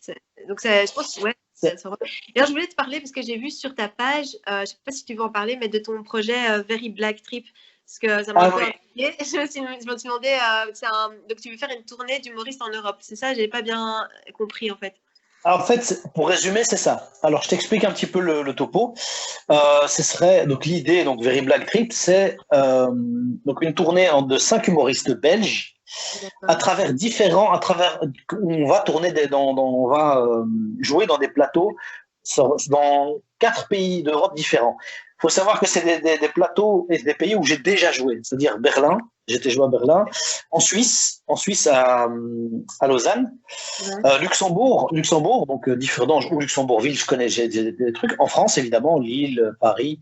je pense ouais. D'ailleurs, je voulais te parler parce que j'ai vu sur ta page, je ne sais pas si tu veux en parler, mais de ton projet Very Black Trip. Parce que ça m'a un peu intriguée. Je me suis demandé, donc tu veux faire une tournée d'humoristes en Europe, c'est ça? Je n'avais pas bien compris en fait. Alors, en fait, pour résumer, c'est ça. Alors, je t'explique un petit peu le topo. Ce serait donc l'idée, donc Very Black Trip, c'est donc une tournée de 5 humoristes belges à travers on va tourner on va jouer dans des plateaux dans 4 pays d'Europe différents. Il faut savoir que c'est des plateaux et des pays où j'ai déjà joué, c'est-à-dire Berlin, j'étais joué à Berlin, en Suisse à Lausanne, Luxembourg, donc Differdange ou Luxembourgville, je connais, j'ai des trucs, en France évidemment, Lille, Paris,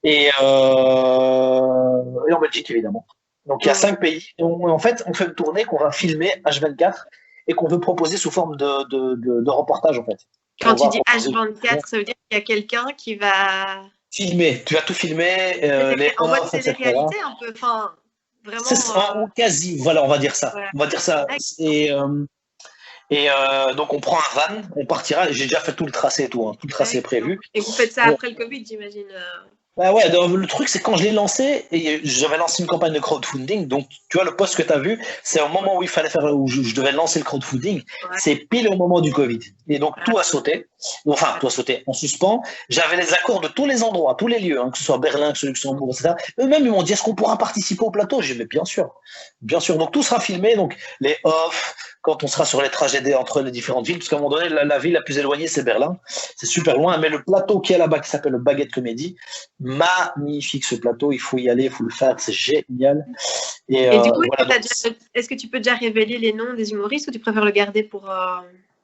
et en Belgique évidemment. Donc il y a 5 pays. Et en fait, on fait une tournée qu'on va filmer H24 et qu'on veut proposer sous forme de reportage en fait. Quand tu dis H24, ça veut dire qu'il y a quelqu'un qui va filmer. Tu vas tout filmer. En mode télé-réalité un peu. Enfin, vraiment. C'est ça, quasi. Voilà, on va dire ça. Ouais. On va dire ça. Donc on prend un van, on partira. J'ai déjà fait tout le tracé et tout. Hein. Tout le tracé est prévu. Et vous faites ça après le Covid, j'imagine. Bah ouais, le truc c'est quand je l'ai lancé, et j'avais lancé une campagne de crowdfunding, donc tu vois le post que tu as vu, c'est au moment où il fallait où je devais lancer le crowdfunding, c'est pile au moment du Covid. Et donc tout a sauté, tout a sauté en suspens. J'avais les accords de tous les endroits, tous les lieux, hein, que ce soit Berlin, que ce soit Luxembourg, etc. Eux-mêmes ils m'ont dit est-ce qu'on pourra participer au plateau? J'ai dit mais bien sûr. Donc tout sera filmé, donc les off, quand on sera sur les trajets entre les différentes villes, parce qu'à un moment donné, la ville la plus éloignée, c'est Berlin. C'est super loin, mais le plateau qui est là-bas, qui s'appelle le Baguette Comédie, magnifique ce plateau, il faut y aller, il faut le faire, c'est génial. Et du coup, voilà, est-ce que tu peux déjà révéler les noms des humoristes ou tu préfères le garder pour...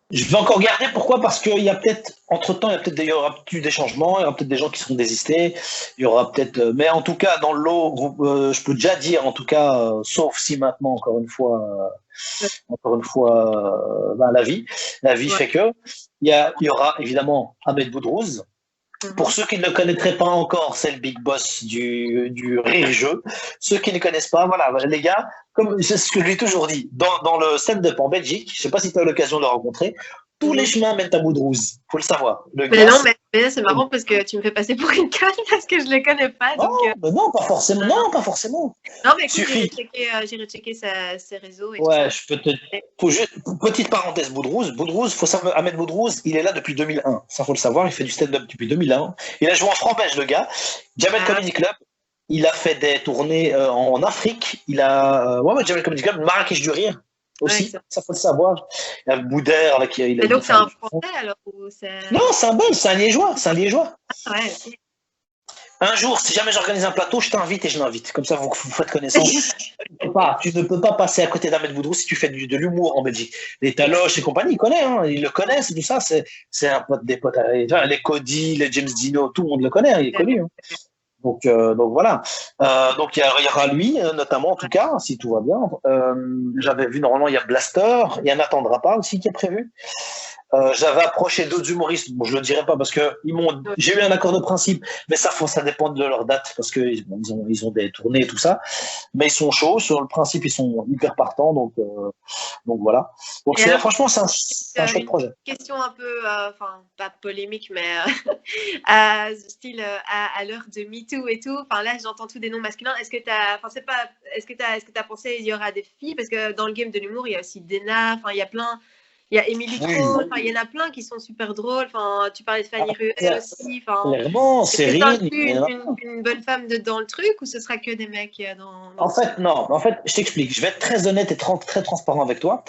Je vais encore garder, pourquoi? Parce qu'il y a peut-être, entre-temps, il y aura peut-être des changements, il y aura peut-être des gens qui seront désistés, il y aura peut-être... mais en tout cas, dans le lot, je peux déjà dire, en tout cas, sauf si maintenant, encore une fois, la vie fait que, il y aura évidemment Ahmed Boudrouz. Pour ceux qui ne le connaîtraient pas encore, c'est le big boss du rire-jeu. Ceux qui ne connaissent pas, voilà, les gars, comme c'est ce que je lui ai toujours dit, dans le stand-up en Belgique, je ne sais pas si tu as eu l'occasion de le rencontrer, tous les chemins mènent à Boudrouz. Faut le savoir. Mais c'est marrant parce que tu me fais passer pour une conne parce que je ne les connais pas. Donc, non, pas forcément. Non, mais écoute, j'irai checker ses réseaux. Et ouais, je peux petite parenthèse, Boudrouz, faut savoir, Ahmed Boudrouz, il est là depuis 2001. Ça, faut le savoir, il fait du stand-up depuis 2001. Il a joué en franc-belge, le gars. Jamel Comedy Club. Il a fait des tournées en Afrique. Il a, Jamel Comedy Club, Marrakech du Rire. Aussi, ça faut le savoir. Il y a Boudère avec qui il a. Et donc c'est un Français alors ou non, c'est un Belge, c'est un Liégeois, Ah, ouais, okay. Un jour, si jamais j'organise un plateau, je t'invite et je l'invite. Comme ça, vous faites connaissance. Tu ne peux pas passer à côté d'Ahmed Boudrou si tu fais de l'humour en Belgique. Les Taloches et compagnie, ils connaissent, hein, ils le connaissent, tout ça. C'est un pote des potes. Les Cody, les James Dino, tout le monde le connaît, hein, il est connu. Hein. Donc voilà. Donc il y aura lui, notamment, en tout cas, si tout va bien. J'avais vu, normalement, il y a Blaster, il y a Nathan Drapa aussi qui est prévu. J'avais approché d'autres humoristes, bon, je le dirai pas parce que j'ai eu un accord de principe, mais ça dépend de leur date parce que ils ont des tournées et tout ça, mais ils sont chauds sur le principe, ils sont hyper partants, donc voilà. Donc franchement, c'est un chouette projet. Question un peu, enfin pas polémique, mais style à l'heure de MeToo et tout. Enfin là, j'entends tous des noms masculins. Est-ce que t'as pensé il y aura des filles parce que dans le game de l'humour, il y a aussi Dena. Enfin, il y a plein. Il y a Émilie Trot, il y en a plein qui sont super drôles. Enfin, tu parlais de Fanny Ruet aussi. Clairement, Cyril. Une bonne femme dans le truc ou ce sera que des mecs dans En fait, non. En fait, je t'explique. Je vais être très honnête et très transparent avec toi.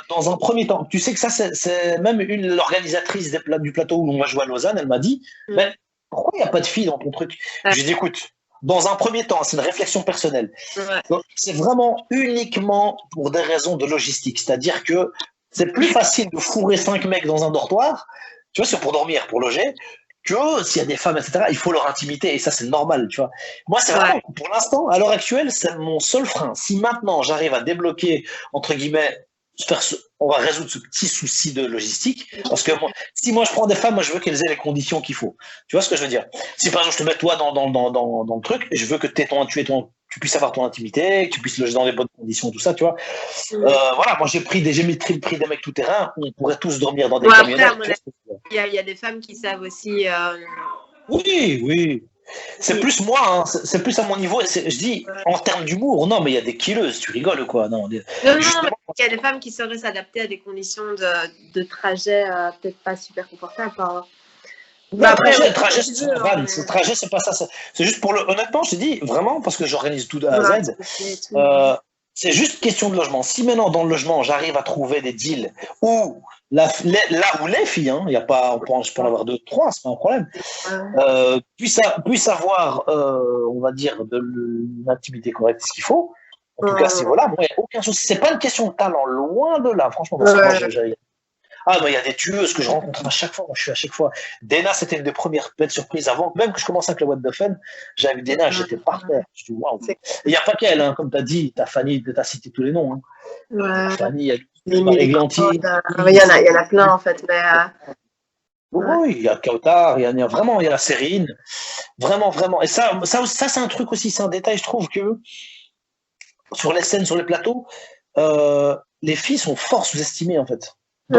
Dans un premier temps, tu sais que ça, c'est même l'organisatrice du plateau où on va jouer à Lausanne, elle m'a dit, mais pourquoi il n'y a pas de filles dans ton truc? Je lui ai dit, écoute, dans un premier temps, c'est une réflexion personnelle. Donc, c'est vraiment uniquement pour des raisons de logistique. C'est-à-dire que c'est plus facile de fourrer 5 mecs dans un dortoir, tu vois, c'est pour dormir, pour loger, que s'il y a des femmes, etc., il faut leur intimité, et ça, c'est normal, tu vois. Moi, c'est vraiment, pour l'instant, à l'heure actuelle, c'est mon seul frein. Si maintenant, j'arrive à débloquer, entre guillemets, on va résoudre ce petit souci de logistique, parce que si moi, je prends des femmes, moi, je veux qu'elles aient les conditions qu'il faut. Tu vois ce que je veux dire? Si, par exemple, je te mets toi dans le truc, je veux que tu puisses avoir ton intimité, que tu puisses loger dans les bonnes conditions, tout ça, tu vois. Voilà, moi j'ai mis le prix des mecs tout terrain, on pourrait tous dormir dans des camionnettes. Il y a des femmes qui savent aussi. Oui. C'est plus moi, hein, c'est plus à mon niveau. Je dis, en termes d'humour, non, mais il y a des killeuses, tu rigoles quoi? Non, il y a des femmes qui sauraient s'adapter à des conditions de trajet peut-être pas super confortables. Hein. Trajet, c'est pas ça. C'est juste pour honnêtement, je te dis vraiment parce que j'organise tout de A à Z. C'est juste question de logement. Si maintenant dans le logement j'arrive à trouver des deals où là où les filles, hein, y a pas, je peux en avoir 2, 3, c'est pas un problème. Puissent avoir, on va dire, de l'intimité correcte, ce qu'il faut. En tout cas, si voilà, moi, il n'y a aucun souci. C'est pas une question de talent, loin de là. Franchement, il y a des tueuses que je rencontre à chaque fois. Moi, je suis à chaque fois. Dena, c'était une des premières belles surprises. Avant même que je commence avec le What the Fun, j'avais vu Dena, j'étais par terre. Je dis waouh. Il n'y a pas qu'elle, hein, comme tu as dit, t'as Fanny, t'as cité tous les noms. Hein. Fanny, il y a Marie-Glantine. Il y en a plein en fait. Mais oui, il y a Kautar, il y a la Sérine. Vraiment. Et ça c'est un truc aussi, c'est un détail, je trouve que sur les scènes, sur les plateaux, les filles sont fort sous-estimées en fait. Tu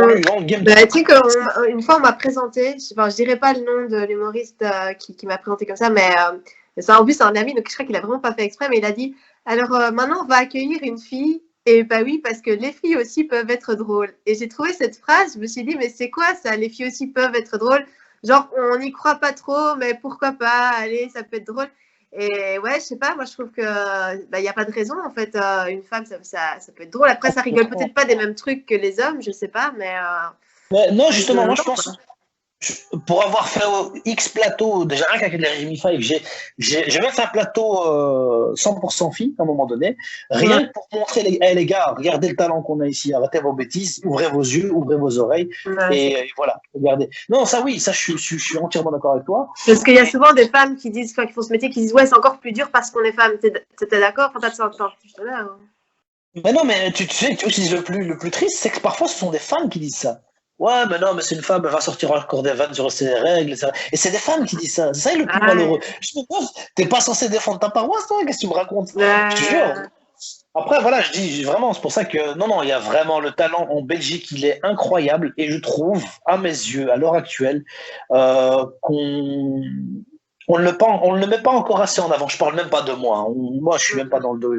sais qu'une fois on m'a présenté, je dirais pas le nom de l'humoriste qui m'a présenté comme ça, mais ça en plus c'est un ami, donc je crois qu'il a vraiment pas fait exprès, mais il a dit alors maintenant on va accueillir une fille, et bah oui parce que les filles aussi peuvent être drôles. Et j'ai trouvé cette phrase, je me suis dit mais c'est quoi ça, les filles aussi peuvent être drôles, genre on n'y croit pas trop, mais pourquoi pas, allez ça peut être drôle. Et ouais, je sais pas, moi je trouve que y a pas de raison en fait. Une femme, ça peut être drôle. Après, ça rigole peut-être pas des mêmes trucs que les hommes, je sais pas, mais. Non, justement, moi je pense. Pour avoir fait X plateau, déjà rien qu'avec les Rémi 5, j'ai même fait un plateau 100% filles à un moment donné, rien que pour montrer les gars, regardez le talent qu'on a ici, arrêtez vos bêtises, ouvrez vos yeux, ouvrez vos oreilles, et voilà, regardez. Non, ça oui, ça je suis entièrement d'accord avec toi. Parce qu'il y a souvent des femmes qui disent, qui font ce métier, qui disent ouais, c'est encore plus dur parce qu'on est femme. T'étais d'accord? Enfin, t'as tout à l'heure. Mais non, mais tu sais le plus triste, c'est que parfois ce sont des femmes qui disent ça. Ouais, mais non, mais c'est une femme, elle va sortir encore des vannes sur ses règles, etc. Et c'est des femmes qui disent ça. C'est ça le plus malheureux. Je me dis, t'es pas censé défendre ta paroisse, toi? Qu'est-ce que tu me racontes? Je te jure. Après, voilà, je dis vraiment, c'est pour ça que, non, il y a vraiment le talent en Belgique, il est incroyable. Et je trouve, à mes yeux, à l'heure actuelle, qu'on ne le met pas encore assez en avant. Je parle même pas de moi. Moi, je suis même pas dans le dos.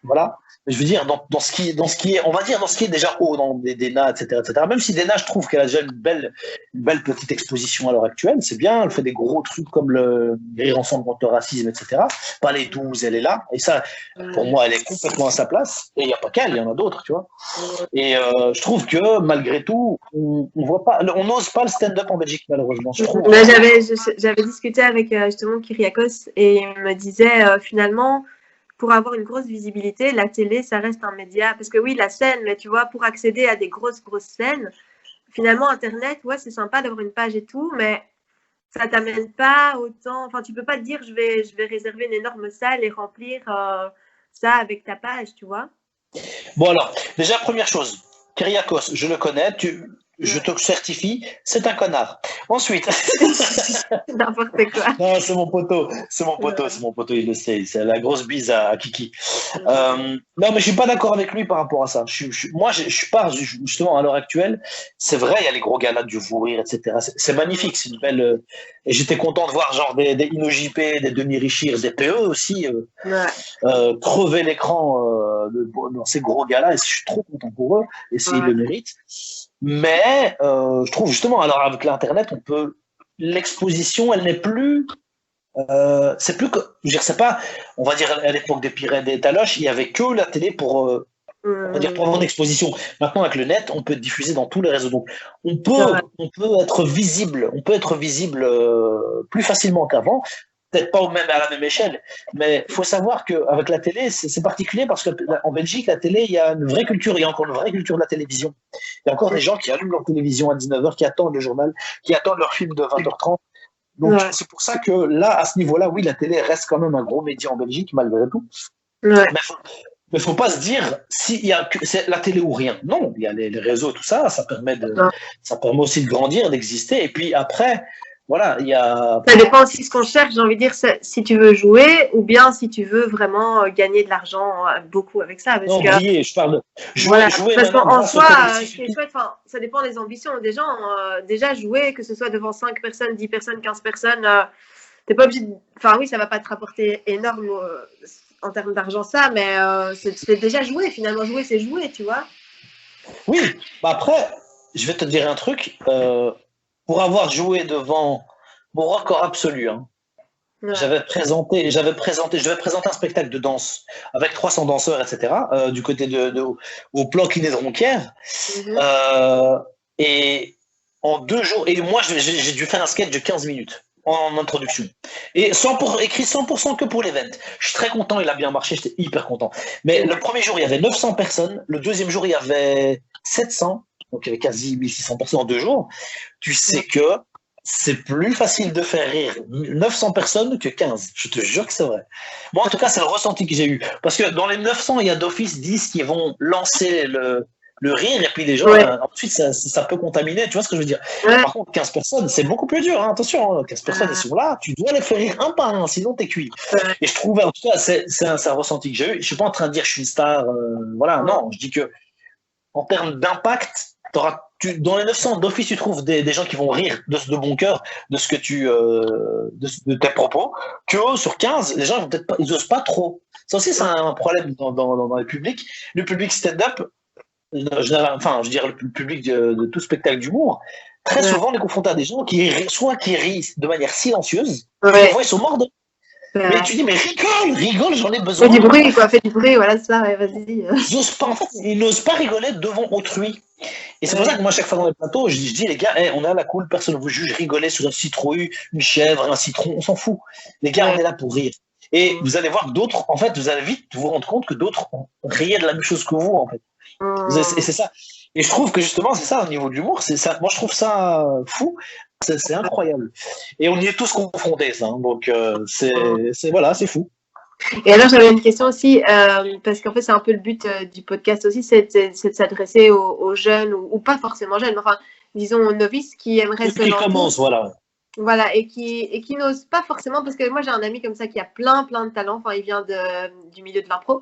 Voilà. Je veux dire, dans ce qui est, on va dire, dans ce qui est déjà haut, dans des Dena, etc., etc. Même si Dena, je trouve qu'elle a déjà une belle petite exposition à l'heure actuelle. C'est bien. Elle fait des gros trucs comme le rire ensemble contre le racisme, etc. Pas les 12, elle est là. Et ça, pour moi, elle est complètement à sa place. Et il n'y a pas qu'elle, il y en a d'autres, tu vois. Et je trouve que, malgré tout, on voit pas, on n'ose pas le stand-up en Belgique, malheureusement. Je trouve. Mais j'avais discuté avec justement Kyriakos et il me disait finalement, pour avoir une grosse visibilité, la télé, ça reste un média. Parce que oui, la scène, mais tu vois, pour accéder à des grosses scènes, finalement, Internet, ouais, c'est sympa d'avoir une page et tout, mais ça t'amène pas autant. Enfin, tu peux pas te dire, je vais réserver une énorme salle et remplir ça avec ta page, tu vois. Bon alors, déjà première chose, Kyriakos, je le connais, je Ouais. te certifie, c'est un connard. Ensuite, N'importe quoi. non, c'est mon poteau, Ouais. c'est mon poteau, il le sait, c'est la grosse bise à Kiki. Ouais. Non, mais je suis pas d'accord avec lui par rapport à ça. Moi, je suis pas justement à l'heure actuelle. C'est vrai, il y a les gros galas du fou rire, etc. C'est magnifique, c'est une belle. Et j'étais content de voir genre des InnoJP, des Denis Richir, des PE aussi Ouais. crever l'écran dans ces gros galas. Et je suis trop content pour eux, et ils le Ouais. méritent. Mais je trouve justement, alors avec l'internet, on peut l'exposition, elle n'est plus c'est plus que, je veux dire, c'est pas, on va dire à l'époque des pirates des taloches, il y avait que la télé pour, on va dire pour avoir une exposition. Maintenant avec le net, on peut diffuser dans tous les réseaux. Donc C'est vrai. on peut être visible plus facilement qu'avant. Peut-être pas à la même échelle, mais il faut savoir qu'avec la télé, c'est particulier parce qu'en Belgique, la télé, il y a une vraie culture, il y a encore une vraie culture de la télévision. Il y a encore des gens qui allument leur télévision à 19h, qui attendent le journal, qui attendent leur film de 20h30. Donc, Ouais. c'est pour ça que là, à ce niveau-là, oui, la télé reste quand même un gros média en Belgique, malgré tout. Ouais. Mais faut pas se dire s'il y a que c'est la télé ou rien. Non, il y a les réseaux et tout ça, Non. ça permet aussi de grandir, d'exister. Et puis après, voilà, il y a. Ça dépend aussi de ce qu'on cherche, j'ai envie de dire, si tu veux jouer ou bien si tu veux vraiment gagner de l'argent beaucoup avec ça. Parce Non, que, briller, je parle de voilà, jouer parce maintenant qu'en grâce aux soi, télés. ce qui est chouette, ça dépend des ambitions des gens. Déjà, jouer, que ce soit devant 5 personnes, 10 personnes, 15 personnes, t'es pas obligé de. Enfin, oui, ça va pas te rapporter énorme en termes d'argent, ça, mais c'est déjà jouer. Finalement, jouer, c'est jouer, tu vois. Oui, bah après, je vais te dire un truc. Pour avoir joué devant mon record absolu, hein, Ouais. je devais présenter un spectacle de danse avec 300 danseurs, etc., du côté au plan Kiné de Ronquière. Mhm. Euh, et en 2 jours, et moi, j'ai dû faire un sketch de 15 minutes en introduction. Et écrit 100% que pour l'event. Je suis très content, il a bien marché, j'étais hyper content. Mais le premier jour, il y avait 900 personnes. Le deuxième jour, il y avait 700. Donc, il y avait quasi 1600 personnes en 2 jours. Tu sais que c'est plus facile de faire rire 900 personnes que 15. Je te jure que c'est vrai. Moi, en tout cas, c'est le ressenti que j'ai eu. Parce que dans les 900, il y a d'office 10 qui vont lancer le rire, et puis les gens, Ouais. ensuite, ça peut contaminer. Tu vois ce que je veux dire? Ouais. Par contre, 15 personnes, c'est beaucoup plus dur. Hein, attention, hein, 15 personnes, ils sont là. Tu dois les faire rire un par un, sinon t'es cuit. Ouais. Et je trouvais, en tout cas, c'est un ressenti que j'ai eu. Je suis pas en train de dire que je suis une star. Voilà, non. Je dis que en termes d'impact, dans les 900 d'office, tu trouves des gens qui vont rire de bon cœur de ce que de tes propos, que sur 15, les gens ils peut-être pas, ils osent pas trop. Ça aussi, c'est un problème dans les publics. Le public stand-up, enfin, je veux dire, le public de tout spectacle d'humour, très Ouais. souvent, on est confronté à des gens soit qui rient de manière silencieuse, tu les Ouais. vois, ils sont morts de. Mais tu dis, mais rigole, j'en ai Fais du besoin. bruit, quoi, fais du bruit, voilà ça, ouais, vas-y. Ils osent pas, en fait, ils n'osent pas rigoler devant autrui. Et c'est pour ça Ouais. que moi, chaque fois dans les plateaux, je dis les gars, hey, on est à la cool, personne ne vous juge, rigolez sur une citrouille, une chèvre, un citron, on s'en fout. Les gars, on Ouais. est là pour rire. Et vous allez voir que d'autres, en fait, vous allez vite vous rendre compte que d'autres riaient de la même chose que vous, en fait. Et c'est ça. Et je trouve que justement, c'est ça au niveau de l'humour, c'est ça. Moi, je trouve ça fou. C'est incroyable. Et on y est tous confrontés, ça. Hein. Donc, voilà, c'est fou. Et alors, j'avais une question aussi, parce qu'en fait, c'est un peu le but du podcast aussi, c'est de s'adresser aux jeunes, ou pas forcément jeunes, mais enfin, disons aux novices qui aimeraient Ceux se qui lancer. commencent, voilà. Voilà, et qui n'osent pas forcément, parce que moi j'ai un ami comme ça qui a plein de talents, enfin il vient du milieu de l'impro,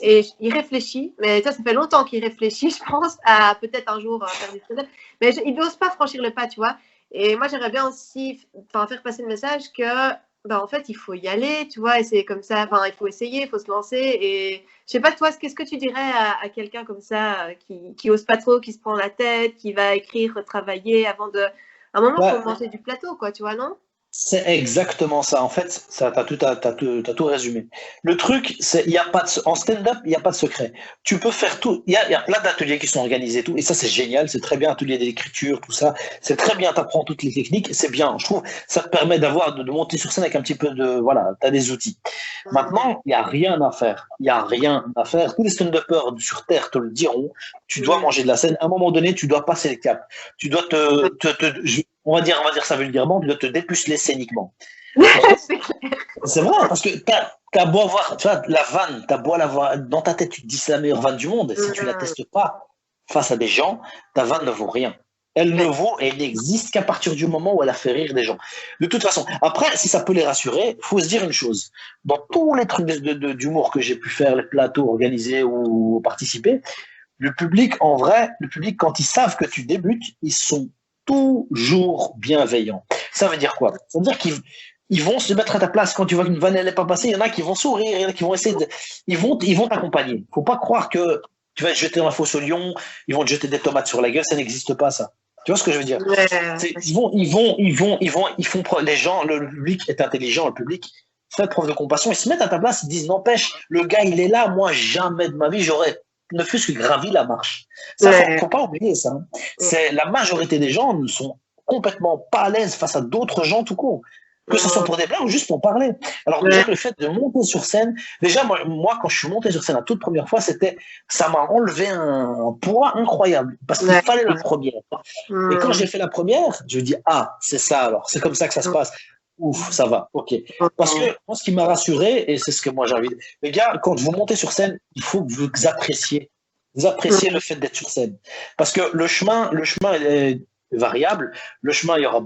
et il réfléchit, mais ça fait longtemps qu'il réfléchit, je pense, à peut-être un jour faire du stand-up, mais il n'ose pas franchir le pas, tu vois. Et moi j'aimerais bien aussi faire passer le message que, en fait, il faut y aller, tu vois, et c'est comme ça, il faut essayer, il faut se lancer, et je sais pas, toi, qu'est-ce que tu dirais à quelqu'un comme ça, qui ose pas trop, qui se prend la tête, qui va écrire, travailler avant de. À un moment, il faut Bah, monter du plateau, quoi, tu vois, non? C'est exactement ça. En fait, ça, t'as tout résumé. Le truc, c'est, il y a pas de, en stand-up, il n'y a pas de secret. Tu peux faire tout. Il y a plein d'ateliers qui sont organisés, tout. Et ça, c'est génial. C'est très bien, atelier d'écriture, tout ça. C'est très bien. T'apprends toutes les techniques. C'est bien. Je trouve, ça te permet de monter sur scène avec un petit peu de, voilà, t'as des outils. Maintenant, il n'y a rien à faire. Il n'y a rien à faire. Tous les stand-uppers sur Terre te le diront. Tu dois manger de la scène. À un moment donné, tu dois passer le cap. Tu dois on va dire ça vulgairement, tu dois te dépuceler scéniquement. C'est vrai, parce que t'as beau avoir, tu vois, la vanne, t'as beau l'avoir, dans ta tête, tu te dis c'est la meilleure vanne du monde, et si tu la testes pas face à des gens, ta vanne ne vaut rien. Elle ne vaut et elle n'existe qu'à partir du moment où elle a fait rire des gens. De toute façon, après, si ça peut les rassurer, il faut se dire une chose. Dans tous les trucs d'humour que j'ai pu faire, les plateaux organisés ou participer, le public, en vrai, le public, quand ils savent que tu débutes, ils sont toujours bienveillants. Ça veut dire quoi? Ça veut dire qu'ils vont se mettre à ta place quand tu vois qu'une vanne n'est pas passée. Il y en a qui vont sourire, il y en a qui vont essayer de. Ils vont t'accompagner. Faut pas croire que tu vas te jeter dans la fosse au lion, ils vont te jeter des tomates sur la gueule, ça n'existe pas, ça. Tu vois ce que je veux dire? Les gens, le public est intelligent, le public fait preuve de compassion, ils se mettent à ta place, ils disent n'empêche, le gars il est là, moi jamais de ma vie j'aurais ne fût-ce que gravi la marche. Ça, faut pas oublier ça. C'est la majorité des gens ne sont complètement pas à l'aise face à d'autres gens tout court. Que ce soit pour des blagues ou juste pour parler. Alors déjà le fait de monter sur scène, déjà moi quand je suis monté sur scène la toute première fois, ça m'a enlevé un poids incroyable parce qu'il fallait la première. Et quand j'ai fait la première, je me dis ah c'est ça alors, c'est comme ça que ça se passe. Ouf, ça va, ok. Parce que moi, ce qui m'a rassuré, et c'est ce que moi j'ai envie de... Les gars, quand vous montez sur scène, il faut que vous appréciez. Vous appréciez le fait d'être sur scène. Parce que le chemin est variable. Le chemin, il y aura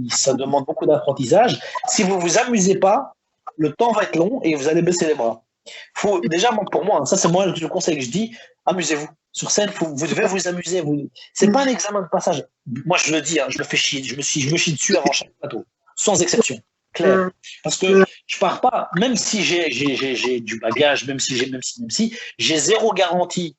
ça demande beaucoup d'apprentissage. Si vous vous amusez pas, le temps va être long et vous allez baisser les bras. Déjà, pour moi, ça c'est moi le conseil que je dis, amusez-vous. Sur scène, vous devez vous amuser. C'est pas un examen de passage. Moi, je le dis, je le fais chier. Je me chie dessus avant chaque plateau, sans exception, clair. Parce que je pars pas, même si j'ai du bagage, même si j'ai zéro garantie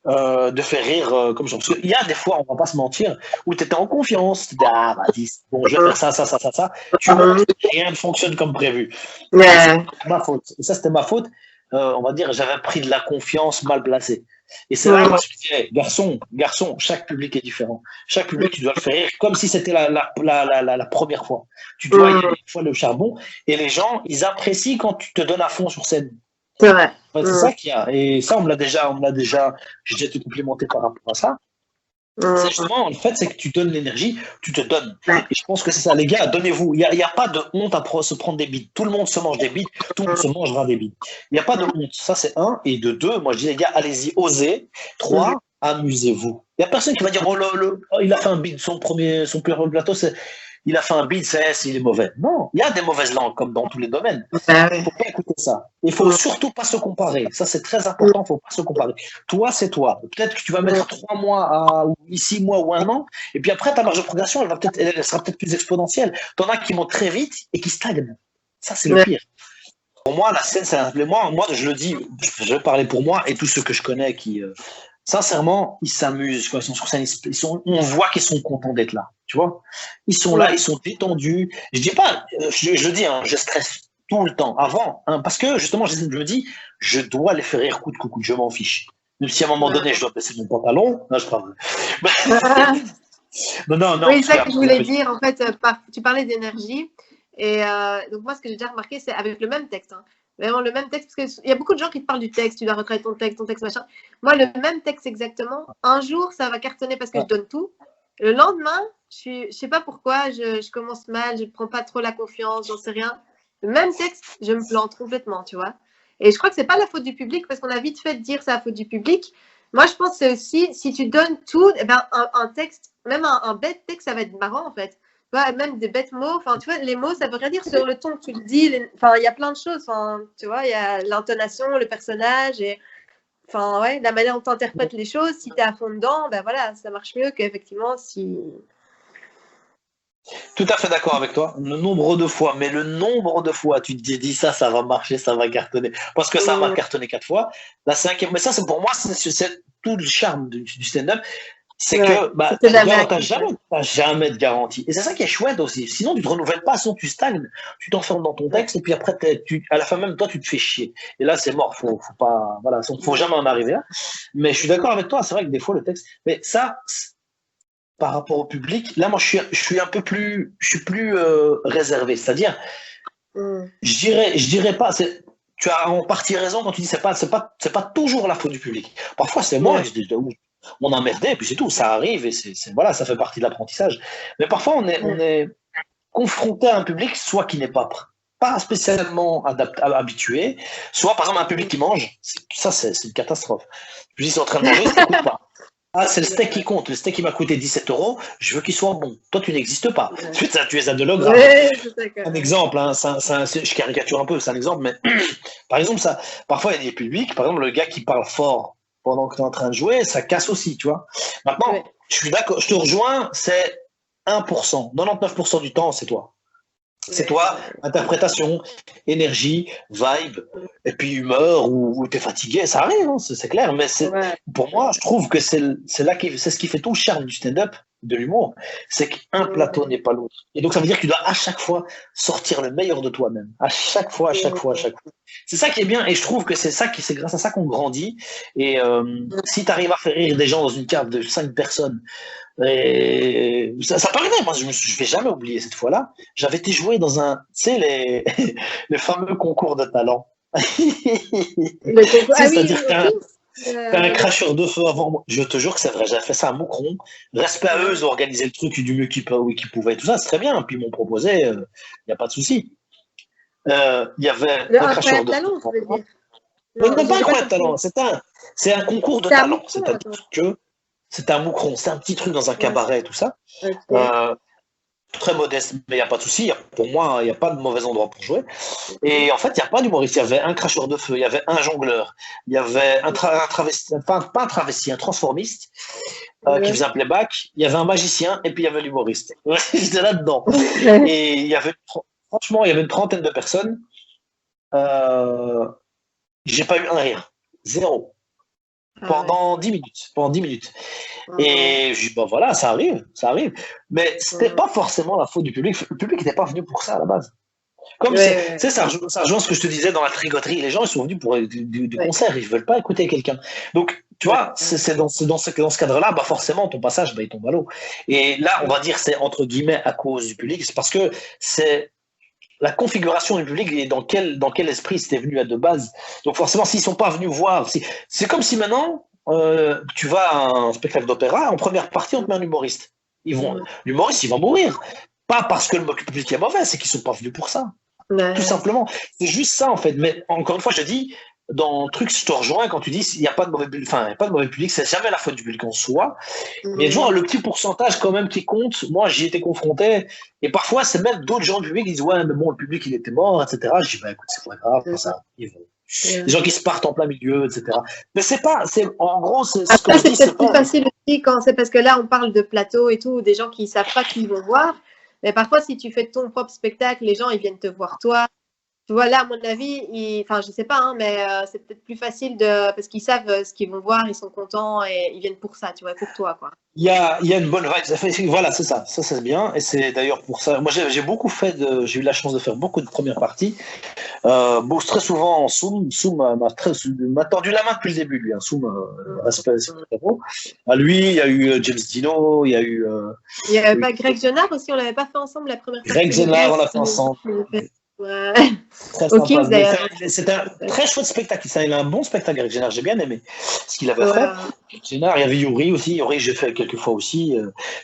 de faire rire comme ça. Parce qu'il y a des fois, on va pas se mentir, où tu étais en confiance, tu dis ah vas-y, bon, je vais faire ça. Tu montres, rien ne fonctionne comme prévu. C'est ma faute. Et ça, c'était ma faute. On va dire, j'avais pris de la confiance mal placée. Et c'est là que moi je disais, garçon, chaque public est différent. Chaque public, tu dois le faire rire comme si c'était la première fois. Tu dois y aller une fois le charbon. Et les gens, ils apprécient quand tu te donnes à fond sur scène. C'est vrai. C'est ça qu'il y a. Et ça, j'ai déjà été complimenté par rapport à ça. C'est justement, le fait, c'est que tu donnes l'énergie, tu te donnes. Et je pense que c'est ça, les gars, donnez-vous. Il n'y a pas de honte à se prendre des bides. Tout le monde se mange des bides, tout le monde se mangera des bides. Il n'y a pas de honte. Ça, c'est un. Et de deux, moi, je dis, les gars, allez-y, osez. Trois, amusez-vous. Il n'y a personne qui va dire, il a fait un bide, son plus gros plateau, il a fait un bide, il est mauvais. Non, il y a des mauvaises langues, comme dans tous les domaines. Il ne faut pas écouter ça. Il ne faut surtout pas se comparer. Ça, c'est très important, il ne faut pas se comparer. Toi, c'est toi. Peut-être que tu vas mettre 3 mois, ou 6 mois ou un an, et puis après, ta marge de progression, elle sera peut-être plus exponentielle. Tu en as qui montent très vite et qui stagnent. Ça, c'est le pire. Pour moi, la scène, c'est un supplément. Moi, je le dis, je vais parler pour moi et tous ceux que je connais qui... sincèrement, ils s'amusent quand ils sont sur scène. On voit qu'ils sont contents d'être là. Tu vois, ils sont là, ils sont détendus. Je dis pas, je dis, je stresse tout le temps avant, parce que justement, je me dis, je dois les faire rire coup de coucou, je m'en fiche. Même si à un moment donné, je dois baisser mon pantalon, là, je parle. non. Oui, c'est ça que je voulais dire. En fait, tu parlais d'énergie. Et donc, moi, ce que j'ai déjà remarqué, c'est avec le même texte. Vraiment le même texte, parce qu'il y a beaucoup de gens qui te parlent du texte, tu dois retravailler ton texte, machin. Moi, le même texte exactement, un jour, ça va cartonner parce que je donne tout. Le lendemain, je sais pas pourquoi, je commence mal, je prends pas trop la confiance, j'en sais rien. Le même texte, je me plante complètement, tu vois. Et je crois que c'est pas la faute du public, parce qu'on a vite fait de dire c'est la faute du public. Moi, je pense que c'est aussi, si tu donnes tout, eh ben, un texte, même un bête texte, ça va être marrant, en fait. Tu vois, même des bêtes mots, enfin, tu vois, les mots, ça veut rien dire sur le ton que tu le dis. Enfin, il y a plein de choses, tu vois, il y a l'intonation, le personnage, et enfin, ouais, la manière dont tu interprètes les choses. Si tu es à fond dedans, ben voilà, ça marche mieux qu'effectivement si... Tout à fait d'accord avec toi. Le nombre de fois tu te dis ça, ça va marcher, ça va cartonner. Parce que ça va cartonner 4 fois. La cinquième, mais ça, c'est pour moi, c'est tout le charme du stand-up. c'est Ouais. que bah, C'est jamais t'as acquis, ouais. jamais de garantie. Et c'est ça qui est chouette aussi. Sinon, tu te renouvelles pas, sinon tu stagnes, tu t'enfermes dans ton Ouais. texte, et puis après, à la fin même, toi, tu te fais chier. Et là, c'est mort. Faut pas, voilà, faut jamais en arriver là. Mais je suis d'accord avec toi. C'est vrai que des fois, le texte, mais ça, par rapport au public, là, moi, je suis plus réservé. C'est-à-dire, Mm. je dirais pas. Tu as en partie raison quand tu dis c'est pas toujours la faute du public. Parfois, c'est moi. Ouais. Je dis, on a merdé, et puis c'est tout. Ça arrive et voilà, ça fait partie de l'apprentissage. Mais parfois, on est confronté à un public soit qui n'est pas spécialement habitué, soit par exemple un public qui mange. Ça, c'est une catastrophe. Je dis, c'est en train de manger, ça t'écoute pas. Ah, c'est le steak qui compte. Le steak qui m'a coûté 17 €. Je veux qu'il soit bon. Toi, tu n'existes pas. Ouais. Tu es un hologramme. Ouais, c'est ça, Un exemple, hein, je caricature un peu, c'est un exemple, mais par exemple, parfois il y a des publics, par exemple, le gars qui parle fort pendant que tu es en train de jouer, ça casse aussi, tu vois. Maintenant, ouais. je suis d'accord, je te rejoins, c'est 1%. 99% du temps, c'est toi. C'est toi, interprétation, énergie, vibe, et puis humeur, ou t'es fatigué, ça arrive, hein, c'est clair, mais Ouais. pour moi, je trouve que c'est ce qui fait tout le charme du stand-up, de l'humour, c'est qu'un plateau n'est pas l'autre. Et donc ça veut dire que tu dois à chaque fois sortir le meilleur de toi-même. À chaque fois, à chaque fois, à chaque fois. C'est ça qui est bien, et je trouve que c'est grâce à ça qu'on grandit. Et si tu arrives à faire rire des gens dans une cave de 5 personnes, et ça peut arriver, moi je vais jamais oublier cette fois-là. J'avais été joué dans tu sais, les fameux concours de talent. Le concours. Ah oui, C'est-à-dire t'as un oui. cracheur de feu avant moi. Je te jure que c'est vrai, j'avais fait ça à Moucron. Respect à eux, ils ont organisé le truc du mieux qu'ils pouvaient, tout ça, c'est très bien. Puis ils m'ont proposé, il n'y a pas de souci. Il y avait Le un cracheur incroyable de feu talent, je devant veux moi. dire. Mais Non, non, pas j'ai pas incroyable compris. talent, c'est un concours de C'est à talent. Moucron, C'est-à-dire attends. que c'était à Moucron, c'est un petit truc dans un Ouais. cabaret, tout ça. Ok. Euh, Très modeste, mais il n'y a pas de souci. Pour moi, il n'y a pas de mauvais endroit pour jouer. Ok. Et en fait, il n'y a pas d'humoriste. Il y avait un cracheur de feu, il y avait un jongleur, il y avait un travesti, enfin, pas un travesti, un transformiste qui Ouais. faisait un playback, il y avait un magicien et puis il y avait l'humoriste. J'étais là-dedans. Et franchement, il y avait une trentaine de personnes. Euh, j'ai pas eu un rire. Zéro. Ah ouais. Pendant 10 minutes. Pendant 10 minutes. Oh. Et je dis, bah voilà, ça arrive, ça arrive. Mais c'était Oh. pas forcément la faute du public. Le public n'était pas venu pour ça à la base. Comme Ouais, ouais, ça rejoint ce que je te disais dans la trigoterie. Les gens, ils sont venus pour du ouais. concert, ils veulent pas écouter quelqu'un. Donc, tu Ouais. vois, c'est dans ce cadre-là, bah forcément, ton passage, bah, il tombe à l'eau. Et là, on va dire, c'est entre guillemets à cause du public. C'est parce que c'est la configuration du public et dans quel esprit c'était venu à de base. Donc, forcément, s'ils sont pas venus voir, c'est comme si maintenant, tu vas à un spectacle d'opéra, en première partie, on te met un humoriste. L'humoriste, il va mourir. Pas parce que le public est mauvais, c'est qu'ils sont pas venus pour ça. Tout Ouais. simplement. C'est juste ça, en fait. Mais encore une fois, je dis, dans le truc, je te rejoins quand tu dis il n'y a pas de mauvais public, enfin, il n'y a pas de mauvais public, c'est jamais la faute du public en soi. Mais il y a toujours le petit pourcentage quand même qui compte. Moi, j'y étais confronté. Et parfois, c'est même d'autres gens du public qui disent, ouais, mais bon, le public, il était mort, etc. Je dis, bah, écoute, c'est pas grave, ça arrive. Des gens qui se partent en plein milieu, etc. Mais en gros, c'est ce que Après, je c'est dis, c'est peut-être plus pas. facile aussi quand c'est parce que là, on parle de plateau et tout, des gens qui ne savent pas qui ils vont voir. Mais parfois, si tu fais ton propre spectacle, les gens, ils viennent te voir toi. Tu vois, là, à mon avis, enfin, je sais pas, hein, mais c'est peut-être plus facile parce qu'ils savent ce qu'ils vont voir, ils sont contents et ils viennent pour ça, tu vois, pour toi, quoi. Il y a une bonne vibe. Voilà, c'est ça. Ça, c'est bien. Et c'est d'ailleurs pour ça. Moi, j'ai eu la chance de faire beaucoup de premières parties. Bon, très souvent, Soum m'a tendu la main depuis le début, lui. Hein. Soum, respect, c'est très beau. À lui, il y a eu James Dino, il y a eu, Il n'y avait pas Greg Genard aussi, on l'avait pas fait ensemble la première Greg partie. Zenard, on l'a fait ensemble. Ouais. Très Au sympa. Kings d'ailleurs. C'était un très chouette spectacle. Il a un bon spectacle, Greg Zenard. J'ai bien aimé ce qu'il avait Ouais. fait. Zenard, il y avait Yuri aussi. Yuri, j'ai fait quelques fois aussi.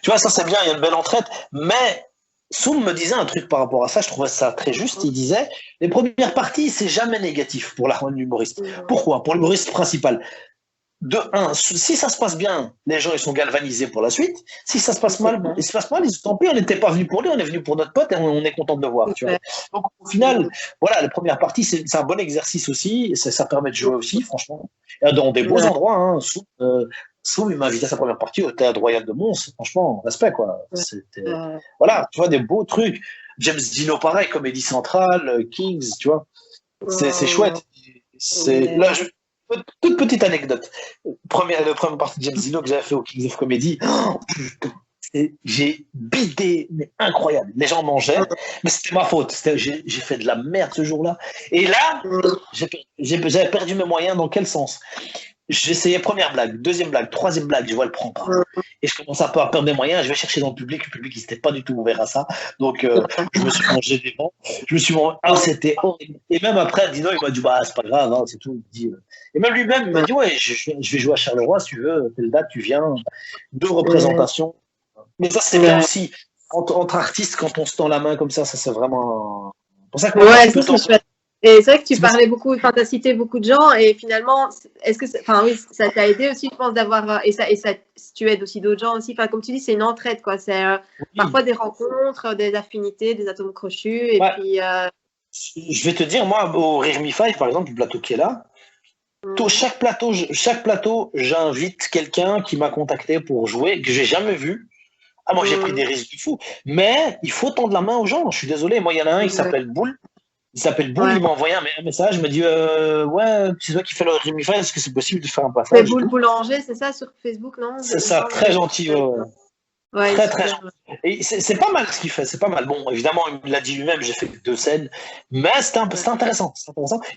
Tu vois, ça, c'est bien. Il y a une belle entraide. Mais Soum me disait un truc par rapport à ça. Je trouvais ça très juste. Il disait, les premières parties, c'est jamais négatif pour l'humoriste. Pourquoi? Pour l'humoriste principal. De un, si ça se passe bien, les gens ils sont galvanisés pour la suite. Si ça se passe mal, tant pis, on n'était pas venu pour lui, on est venu pour notre pote et on est content de le voir. Tu vois. Donc au final, voilà, la première partie, c'est un bon exercice aussi, ça permet de jouer aussi, franchement. Dans des beaux endroits. Hein. Soum, il m'a invité à sa première partie au Théâtre Royal de Mons. Franchement, respect, quoi. C'était, voilà, tu vois, des beaux trucs. James Dino, pareil, Comédie Centrale, Kings, tu vois. C'est chouette. Là, toute petite anecdote. Le premier partie de James Dino que j'avais fait au Kings of Comedy, oh, putain, j'ai bidé, mais incroyable. Les gens mangeaient, mais c'était ma faute. J'ai fait de la merde ce jour-là. Et là, j'avais perdu mes moyens. Dans quel sens? J'essayais première blague, deuxième blague, troisième blague, je vois, elle prend pas. Et je commence à perdre mes moyens, je vais chercher dans le public il n'était pas du tout ouvert à ça. Donc, je me suis mangé des vents. Je me suis mangé, c'était horrible. Et même après, Dino, il m'a dit, bah, c'est pas grave, hein, c'est tout. Et même lui-même, il m'a dit, ouais, je vais jouer à Charleroi, si tu veux, telle date, tu viens, 2 représentations. Mais ça, c'est bien aussi. Entre artistes, quand on se tend la main comme ça c'est vraiment. C'est pour ça que ouais, ça, c'est chouette. Et c'est vrai que tu parlais beaucoup, enfin, tu as cité beaucoup de gens, et finalement, est-ce que, enfin, oui, ça t'a aidé aussi, je pense, d'avoir, et ça, tu aides aussi d'autres gens aussi, enfin, comme tu dis, c'est une entraide, quoi, c'est parfois des rencontres, des affinités, des atomes crochus, et puis. Je vais te dire, moi, au Rire Me Five, par exemple, le plateau qui est là, chaque plateau, j'invite quelqu'un qui m'a contacté pour jouer, que j'ai jamais vu. Ah, moi, j'ai pris des risques du fou, mais il faut tendre la main aux gens, je suis désolé, moi, il y en a un, il s'appelle Boule. Il m'a envoyé un message, il m'a dit ouais, c'est toi qui fais le Rémi Five, est-ce que c'est possible de faire un passage? C'est Boule Boulanger, c'est ça sur Facebook, non? C'est ça, très gentil. Ouais, très gentil. Et c'est pas mal ce qu'il fait, c'est pas mal. Bon, évidemment, il me l'a dit lui-même, j'ai fait 2 scènes, mais c'était intéressant,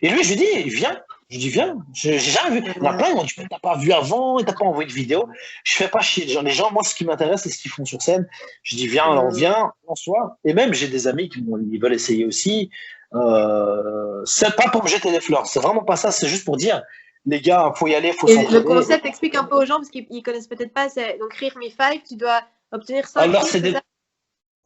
Et lui, je lui dis, viens. Je dis, viens. J'ai jamais vu. Il y en a plein, ils m'ont dit, t'as pas vu avant, t'as pas envoyé de vidéo. Je fais pas chier les gens. Moi, ce qui m'intéresse, c'est ce qu'ils font sur scène. Je dis, viens, alors viens, en soi. Et même, j'ai des amis ils veulent essayer aussi. C'est pas pour me jeter des fleurs, c'est vraiment pas ça, c'est juste pour dire, les gars, faut y aller, faut s'entraîner. Le concept, explique un peu aux gens, parce qu'ils connaissent peut-être pas, c'est donc Rire Me Five, tu dois obtenir 5 alors,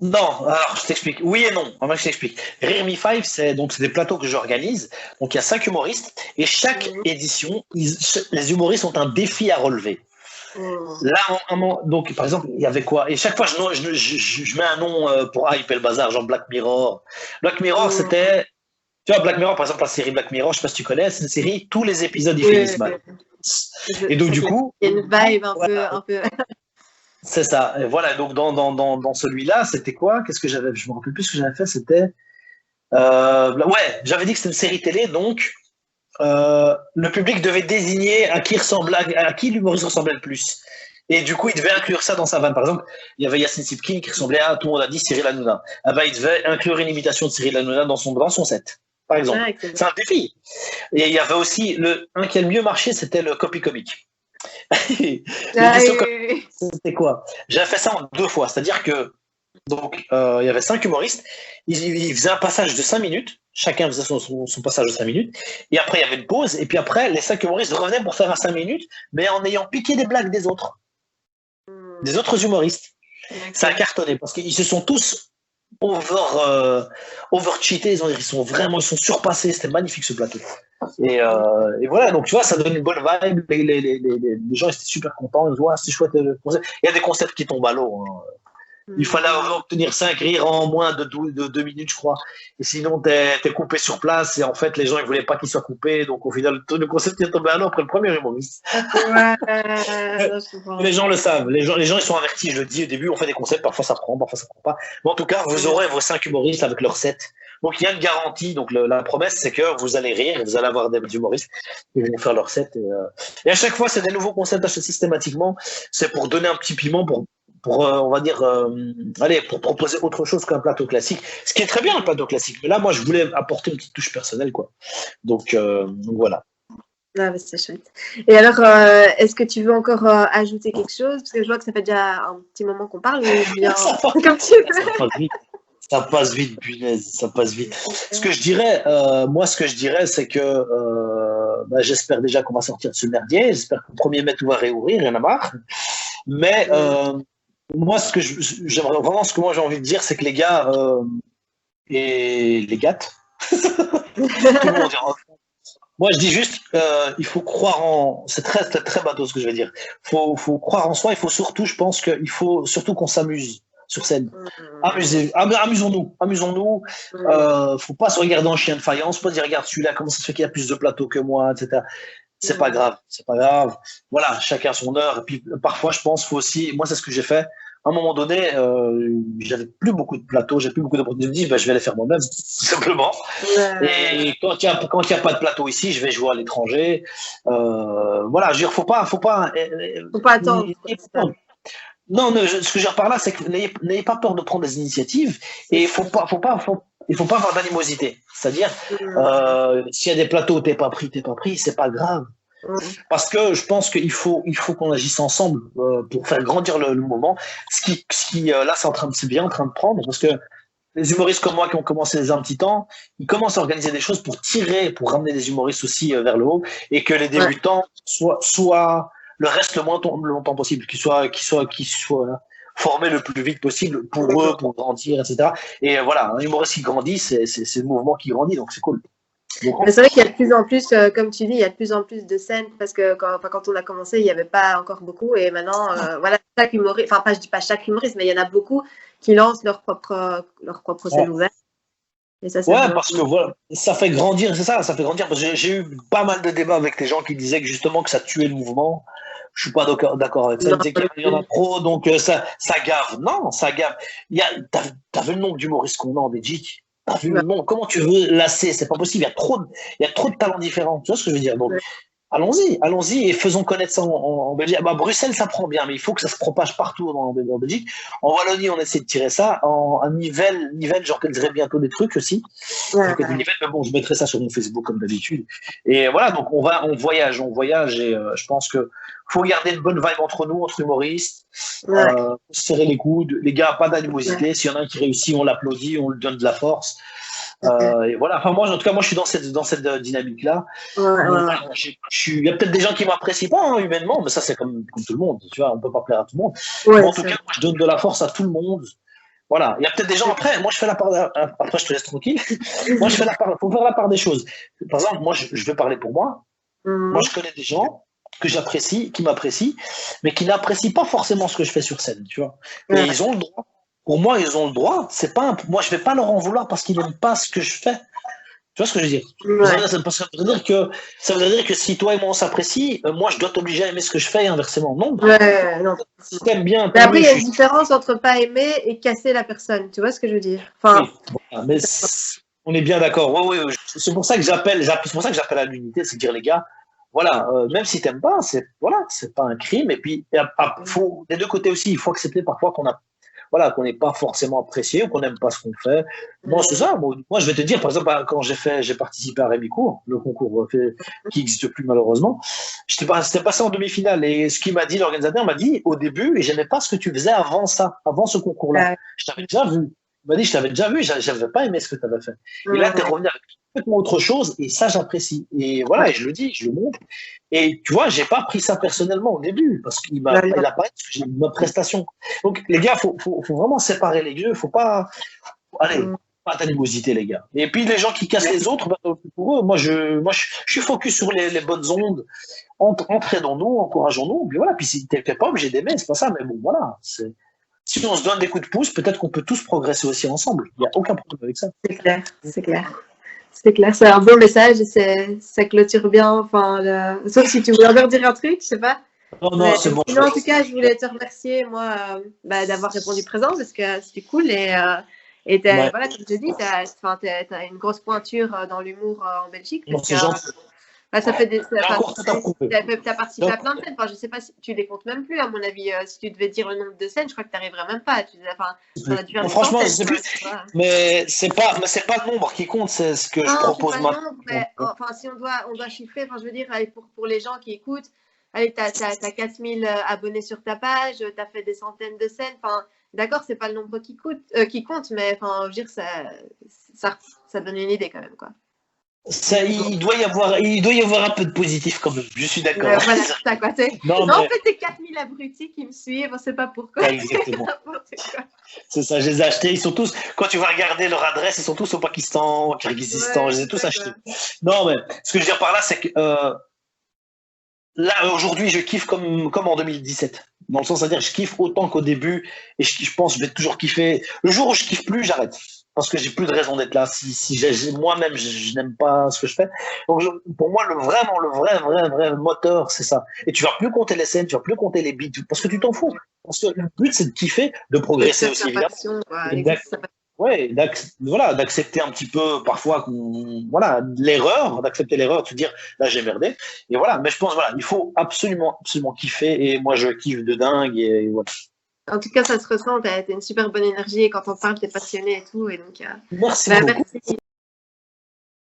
Non, alors je t'explique. Oui et non. Je t'explique. Rire Me Five, c'est des plateaux que j'organise. Donc il y a 5 humoristes et chaque édition, les humoristes ont un défi à relever. Là, donc par exemple, il y avait quoi? Et chaque fois, je mets un nom pour hyper le bazar, genre Black Mirror. Black Mirror, c'était. Tu vois, Black Mirror, par exemple, la série Black Mirror, je sais pas si tu connais, c'est une série, tous les épisodes, ils finissent mal. Et donc, du coup. Il y a une vibe un peu. C'est ça. Et voilà, donc dans celui-là, c'était quoi? Qu'est-ce que j'avais? Je me rappelle plus ce que j'avais fait, c'était. Ouais, j'avais dit que c'était une série télé, donc le public devait désigner à qui l'humoriste ressemblait le plus. Et du coup, il devait inclure ça dans sa vanne. Par exemple, il y avait Yacine Sipkin qui ressemblait à, tout le monde a dit, Cyril Hanouna. Ah bah, il devait inclure une imitation de Cyril Hanouna dans son set, par exemple. C'est un défi. Et il y avait aussi, un qui a le mieux marché, c'était le copy comique. C'était quoi? J'avais fait ça en 2 fois. C'est-à-dire que donc, il y avait 5 humoristes. Ils faisaient un passage de 5 minutes. Chacun faisait son passage de 5 minutes. Et après, il y avait une pause. Et puis après, les 5 humoristes revenaient pour faire un 5 minutes, mais en ayant piqué des blagues des autres humoristes. Ça a cartonné parce qu'ils se sont tous over-cheatés. Ils sont surpassés. C'était magnifique ce plateau. Et voilà, donc tu vois, ça donne une bonne vibe. Les gens étaient super contents. Ils disent, ouais, c'est chouette. Il y a des concepts qui tombent à l'eau. Hein. Il fallait obtenir 5 rires en moins de 2 minutes, je crois. Et sinon, t'es coupé sur place. Et en fait, les gens, ils voulaient pas qu'il soit coupé. Donc, au final, le concept est tombé à l'eau après le premier humoriste. Les gens le savent. Les gens, ils sont avertis. Je le dis au début, on fait des concepts. Parfois, ça prend pas. Mais en tout cas, vous aurez vos 5 humoristes avec leur 7. Donc, il y a une garantie. Donc, la promesse, c'est que vous allez rire. Vous allez avoir des humoristes. Ils vont faire leur 7. Et à chaque fois, c'est des nouveaux concepts systématiquement. C'est pour donner un petit piment, pour on va dire, pour proposer autre chose qu'un plateau classique. Ce qui est très bien, un plateau classique. Mais là, moi, je voulais apporter une petite touche personnelle, quoi. Donc voilà. Ah, c'est chouette. Et alors, est-ce que tu veux encore ajouter quelque chose? Parce que je vois que ça fait déjà un petit moment qu'on parle. Bien... Comme tu veux. Ça passe vite, punaise, ça passe vite. Ce que je dirais, c'est que j'espère déjà qu'on va sortir de ce merdier. J'espère que le 1er mai, tout va réouvrir, il y en a marre. Mais moi, ce que j'ai envie de dire, c'est que les gars et les gâtes, tout le monde dira. Moi, je dis juste, il faut croire en. C'est très, très, très bateau ce que je vais dire. Faut croire en soi. Il faut surtout, je pense qu'il faut surtout qu'on s'amuse sur scène. Amusons-nous. Faut pas se regarder en chien de faïence. Faut pas dire, regarde celui-là, comment ça se fait qu'il a plus de plateaux que moi, etc. C'est pas grave. Voilà, chacun son heure. Et puis parfois, je pense, faut aussi. Moi, c'est ce que j'ai fait. à un moment donné, j'avais plus beaucoup de plateaux, j'avais plus beaucoup d'opportunités. Je me dis, bah, je vais les faire moi-même, tout simplement. Et quand il y a pas de plateau ici, je vais jouer à l'étranger. Voilà, je veux dire, faut pas, Faut pas attendre. non, ce que je veux dire par là, c'est que n'ayez pas peur de prendre des initiatives et il faut pas avoir d'animosité. C'est-à-dire, s'il y a des plateaux où t'es pas pris, c'est pas grave. Parce que je pense il faut qu'on agisse ensemble pour faire grandir le mouvement. Là, c'est bien en train de prendre parce que les humoristes comme moi qui ont commencé déjà un petit temps, ils commencent à organiser des choses pour ramener des humoristes aussi vers le haut et que les débutants soient le reste le longtemps possible, qu'ils soient formés le plus vite possible pour eux, pour grandir, etc. Et voilà, un humoriste qui grandit, c'est le mouvement qui grandit, donc c'est cool. Mais c'est vrai qu'il y a de plus en plus, comme tu dis, il y a de plus en plus de scènes parce que quand on a commencé, il n'y avait pas encore beaucoup et maintenant, voilà, chaque humoriste, enfin, je dis pas chaque humoriste, mais il y en a beaucoup qui lancent leur propre scène ouverte. Et ça, parce que voilà, ça fait grandir, c'est ça, ça fait grandir. Parce que j'ai eu pas mal de débats avec des gens qui disaient que justement que ça tuait le mouvement. Je suis pas d'accord avec ça. Ils disaient qu'il y en a trop, donc ça gave. Non, ça gave. T'as vu le nombre d'humoristes qu'on a en Belgique? T'as vu le nombre? Comment tu veux lasser? C'est pas possible. Il y a trop de talents différents. Tu vois ce que je veux dire? Donc, allons-y et faisons connaître ça en Belgique. Bah, Bruxelles, ça prend bien, mais il faut que ça se propage partout en Belgique. En Wallonie, on essaie de tirer ça. En Nivelles, j'organiserai bientôt des trucs aussi. Mais bon, je mettrai ça sur mon Facebook comme d'habitude. Et voilà, donc on voyage et je pense que faut garder une bonne vibe entre nous, entre humoristes, serrer les coudes. Les gars, pas d'animosité. S'il y en a un qui réussit, on l'applaudit, on lui donne de la force. Et voilà. Enfin, moi, en tout cas, je suis dans cette dynamique-là. Il y a peut-être des gens qui m'apprécient pas humainement, mais ça, c'est comme tout le monde. Tu vois, on peut pas plaire à tout le monde. Mais en tout cas, moi, je donne de la force à tout le monde. Voilà. Il y a peut-être des gens après. Moi, je fais la part. Après, je te laisse tranquille. Moi, je fais la part. Faut faire la part des choses. Par exemple, moi, je vais parler pour moi. Moi, je connais des gens que j'apprécie, qui m'apprécient, mais qui n'apprécient pas forcément ce que je fais sur scène. Tu vois. Et ils ont le droit. Pour moi, ils ont le droit. C'est pas moi, je vais pas leur en vouloir parce qu'ils n'aiment pas ce que je fais. Tu vois ce que je veux dire? Ça veut dire que si toi et moi on s'apprécie, moi je dois t'obliger à aimer ce que je fais et inversement. Non. Non. Si t'aimes bien. Mais après, il y a une différence entre pas aimer et casser la personne. Tu vois ce que je veux dire? Enfin. Oui, mais on est bien d'accord. Oui. C'est pour ça que j'appelle à l'unité, c'est dire les gars. Voilà, même si t'aimes pas, c'est pas un crime. Et puis, des deux côtés aussi, il faut accepter parfois qu'on n'est pas forcément apprécié ou qu'on n'aime pas ce qu'on fait. Moi, c'est ça. Moi, je vais te dire, par exemple, quand j'ai participé à Rémicourt, le concours qui n'existe plus malheureusement, c'était passé en demi-finale. Et ce qu'il m'a dit, l'organisateur m'a dit au début, et j'aimais pas ce que tu faisais avant ce concours-là. Je t'avais déjà vu. Il m'a dit, je t'avais déjà vu, j'avais pas aimé ce que tu avais fait. Et là, tu es revenu avec complètement autre chose, et ça, j'apprécie. Et voilà, et je le dis, je le montre. Et tu vois, j'ai pas pris ça personnellement au début, parce qu'il a pas dit que j'ai une bonne prestation. Donc, les gars, faut vraiment séparer les deux. Faut pas, allez, pas d'animosité, les gars. Et puis, les gens qui cassent les autres, pour eux, moi, je suis focus sur les bonnes ondes. Entraînons-nous, encourageons-nous. Puis voilà, puis si t'es pas obligé d'aimer, c'est pas ça, mais bon, voilà, si on se donne des coups de pouce, peut-être qu'on peut tous progresser aussi ensemble. Il n'y a aucun problème avec ça. C'est clair. C'est un beau message et ça clôture bien. Enfin, sauf si tu voulais encore dire un truc, je sais pas. Non, c'est bon. Sinon, en tout cas, je voulais te remercier, moi, d'avoir répondu présent parce que c'était cool. Et voilà, comme je te dis, tu as une grosse pointure dans l'humour en Belgique. C'est gentil. Ça fait t'as participé à plein de scènes. Enfin, je sais pas si tu les comptes même plus, à mon avis. Si tu devais dire le nombre de scènes, je crois que tu n'arriverais même pas. Franchement, je sais plus. Mais c'est pas le nombre qui compte, c'est ce que je propose maintenant. Enfin, si on doit chiffrer, enfin, je veux dire, pour les gens qui écoutent, allez, t'as 4000 abonnés sur ta page, t'as fait des centaines de scènes. Enfin, d'accord, c'est pas le nombre qui compte, mais enfin, je veux dire, ça donne une idée quand même, quoi. Il doit y avoir un peu de positif quand même, je suis d'accord. Voilà, ça, quoi. En fait, c'est 4000 abrutis qui me suivent, on ne sait pas pourquoi. Exactement. C'est ça, je les ai achetés. Ils sont tous, quand tu vas regarder leur adresse, ils sont tous au Pakistan, au Kyrgyzstan, je les ai tous achetés. Non, mais ce que je veux dire par là, c'est que là, aujourd'hui, je kiffe comme en 2017. Dans le sens, c'est-à-dire, je kiffe autant qu'au début, et je pense que je vais toujours kiffer. Le jour où je kiffe plus, j'arrête. Parce que j'ai plus de raison d'être là. Si moi-même, je n'aime pas ce que je fais. Donc, pour moi, le vrai moteur, c'est ça. Et tu vas plus compter les scènes, tu vas plus compter les beats, parce que tu t'en fous. Parce que le but, c'est de kiffer, de progresser aussi, évidemment. Ouais, d'accepter un petit peu parfois l'erreur, d'accepter l'erreur, de se dire là j'ai merdé. Et voilà, mais je pense il faut absolument kiffer et moi je kiffe de dingue et voilà. En tout cas, ça se ressent, t'as une super bonne énergie et quand on parle, t'es passionné et tout. Et donc, merci beaucoup. Merci.